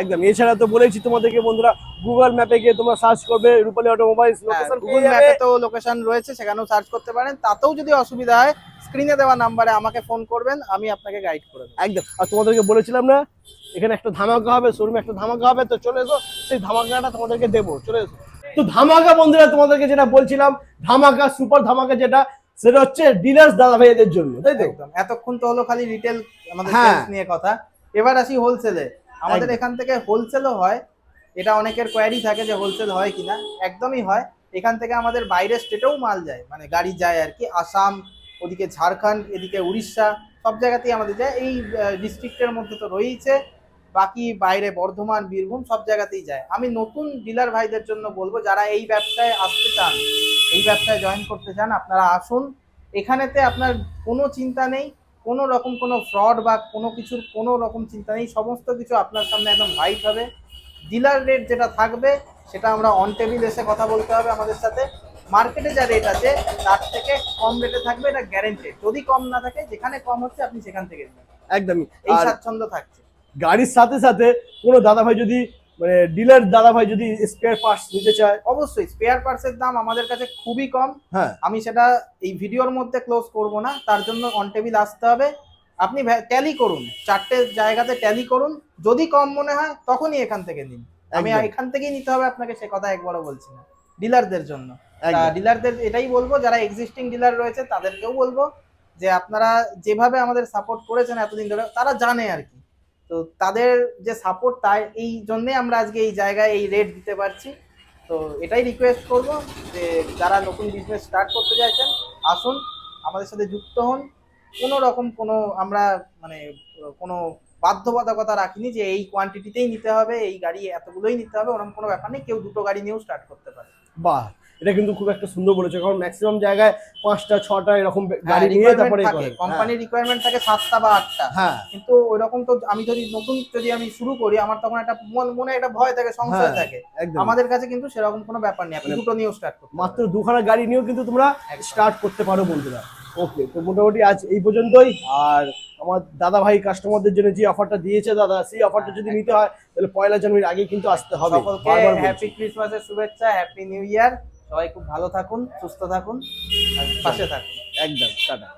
একদম। এছাড়া তো বলেছি তোমাদেরকে বন্ধুরা, গুগল ম্যাপে গিয়ে তোমরা সার্চ করবে রূপালী অটোমোবাইলস, লোকেশন গুগল ম্যাপে তো লোকেশন রয়েছে, সেখানেও সার্চ করতে পারেন। তাতেও যদি অসুবিধা হয়, স্ক্রিনে দেওয়া নাম্বারে আমাকে ফোন করবেন, আমি আপনাকে গাইড করে দেবো। একদম। আর তোমাদেরকে বলেছিলাম না, এখানে একটা ধামাকা হবে, শোরুমে একটা ধামাকা হবে, তো চলে এসো, সেই ধামাকাটা তোমাদেরকে দেবো, চলে এসো। তো ধামাকা বন্ধুরা, তোমাদেরকে যেটা বলছিলাম, ধামাকা, সুপার ধামাকা যেটা, সেটা হচ্ছে ডিলার্স দাদা ভাইদের জন্য, তাই তো? একদম। এতক্ষণ তো হলো খালি রিটেল আমাদের হ্যাঁ। সেলস নিয়ে কথা, এবার আসি হোলসেলে। আমাদের একদম। এখান থেকে হোলসেলও হয়, এটা অনেকের কোয়ারি থাকে যে হোলসেল হয় কিনা, একদমই হয়। এখান থেকে আমাদের বাইরের স্টেটেও মাল যায়, মানে গাড়ি যায় আর কি, আসাম, ওদিকে ঝাড়খণ্ড, এদিকে উড়িষ্যা, সব জায়গাতেই আমাদের যায়। এই ডিস্ট্রিক্টের মধ্যে তো রয়েছে, বাকি বাইরে বর্ধমান, বীরভূম, সব জায়গাতেই যায়। আমি নতুন ডিলার ভাইদের জন্য বলবো, যারা এই ব্যবসায় আসতে চান, এই ব্যবসায় জয়েন করতে চান, আপনারা আসুন। এখানেতে আপনার কোনো চিন্তা নেই, কোনো রকম কোনো ফ্রড বা কোনো কিছুর কোনো রকম চিন্তা নেই, সমস্ত কিছু আপনার সামনে একদম হোয়াইট হবে। ডিলার রেট যেটা থাকবে সেটা আমরা অন টেবিল এসে কথা বলতে হবে আমাদের সাথে। মার্কেটে যা রেট আছে তার থেকে কম রেটে থাকবে, এটা গ্যারেন্টেড। যদি কম না থাকে, যেখানে কম হচ্ছে আপনি সেখান থেকে নেবেন, একদমই। এই আর স্বাচ্ছন্দ্য থাকছে। গাড়ির সাথে সাথে কোনো দাদা ভাই যদি, মানে ডিলার দাদা ভাই যদি স্পেয়ার পার্টস নিতে চায়, অবশ্যই স্পেয়ার পার্টসের দাম আমাদের কাছে খুবই কম। হ্যাঁ, আমি সেটা এই ভিডিওর মধ্যে ক্লোজ করব না, তার জন্য অন টেবিল আসতে হবে। আপনি ট্যালি করুন, 4টে জায়গাতে ট্যালি করুন, যদি কম মনে হয় তখনই এখান থেকে নিন। আমি একদম। এখান থেকেই নিতে হবে আপনাকে, সে কথা একবারও বলছি না। ডিলারদের জন্য, একদম। ডিলারদের এটাই বলবো, যারা এক্সিস্টিং ডিলার রয়েছে তাদেরকেও বলবো যে আপনারা যেভাবে আমাদের সাপোর্ট করেছেন এতদিন ধরে, তারা জানে আর কি। তো তাদের যে সাপোর্ট, তাই এই জন্যে আমরা আজকে এই জায়গায় এই রেট দিতে পারছি। তো এটাই রিকোয়েস্ট করব যে যারা নতুন বিজনেস স্টার্ট করতে চাইছেন, আসুন, আমাদের সাথে যুক্ত হন। কোনো রকম কোনো আমরা মানে কোনো বাধ্যবাধকতা রাখিনি যে এই কোয়ান্টিটিতেই নিতে হবে, এই গাড়ি এতগুলোই নিতে হবে, ওরকম কোনো ব্যাপার নেই। কেউ দুটো গাড়ি নিয়েও স্টার্ট করতে পারে। বাহ, এটা কিন্তু খুব একটা সুন্দর বলেছো, কারণ ম্যাক্সিমাম জায়গায় 5টা 6টা এরকম গাড়ি নিয়ে তারপরে করে। কোম্পানির রিকোয়ারমেন্ট থাকে 7টা বা 8টা। হ্যাঁ, কিন্তু ওইরকম তো আমি যদি নতুন আমি শুরু করি, আমার তখন একটা মনে একটা ভয় থাকে, সংশয় থাকে। একদম। আমাদের কাছে কিন্তু সেরকম কোনো ব্যাপার নেই, আপনি দুটো নিয়েও স্টার্ট করতে মাত্র 2খানা গাড়ি নিয়েও কিন্তু তোমরা একদম। স্টার্ট করতে পারো বন্ধুরা। ওকে, তো মোটামুটি আজ এই পর্যন্তই। আর আমার দাদা ভাই কাস্টমারদের জন্য যে অফারটা দিয়েছে দাদা, সেই অফারটা যদি নিতে হয় তাহলে 1লা জানুয়ারির আগে কিন্তু আসতে হবে। সকলকে বারবার বলছি। হ্যাপি ক্রিসমাসের শুভেচ্ছা, হ্যাপি নিউ ইয়ার। সবাই খুব ভালো থাকুন, সুস্থ থাকুন, আর পাশে থাকুন। একদম, টাটা।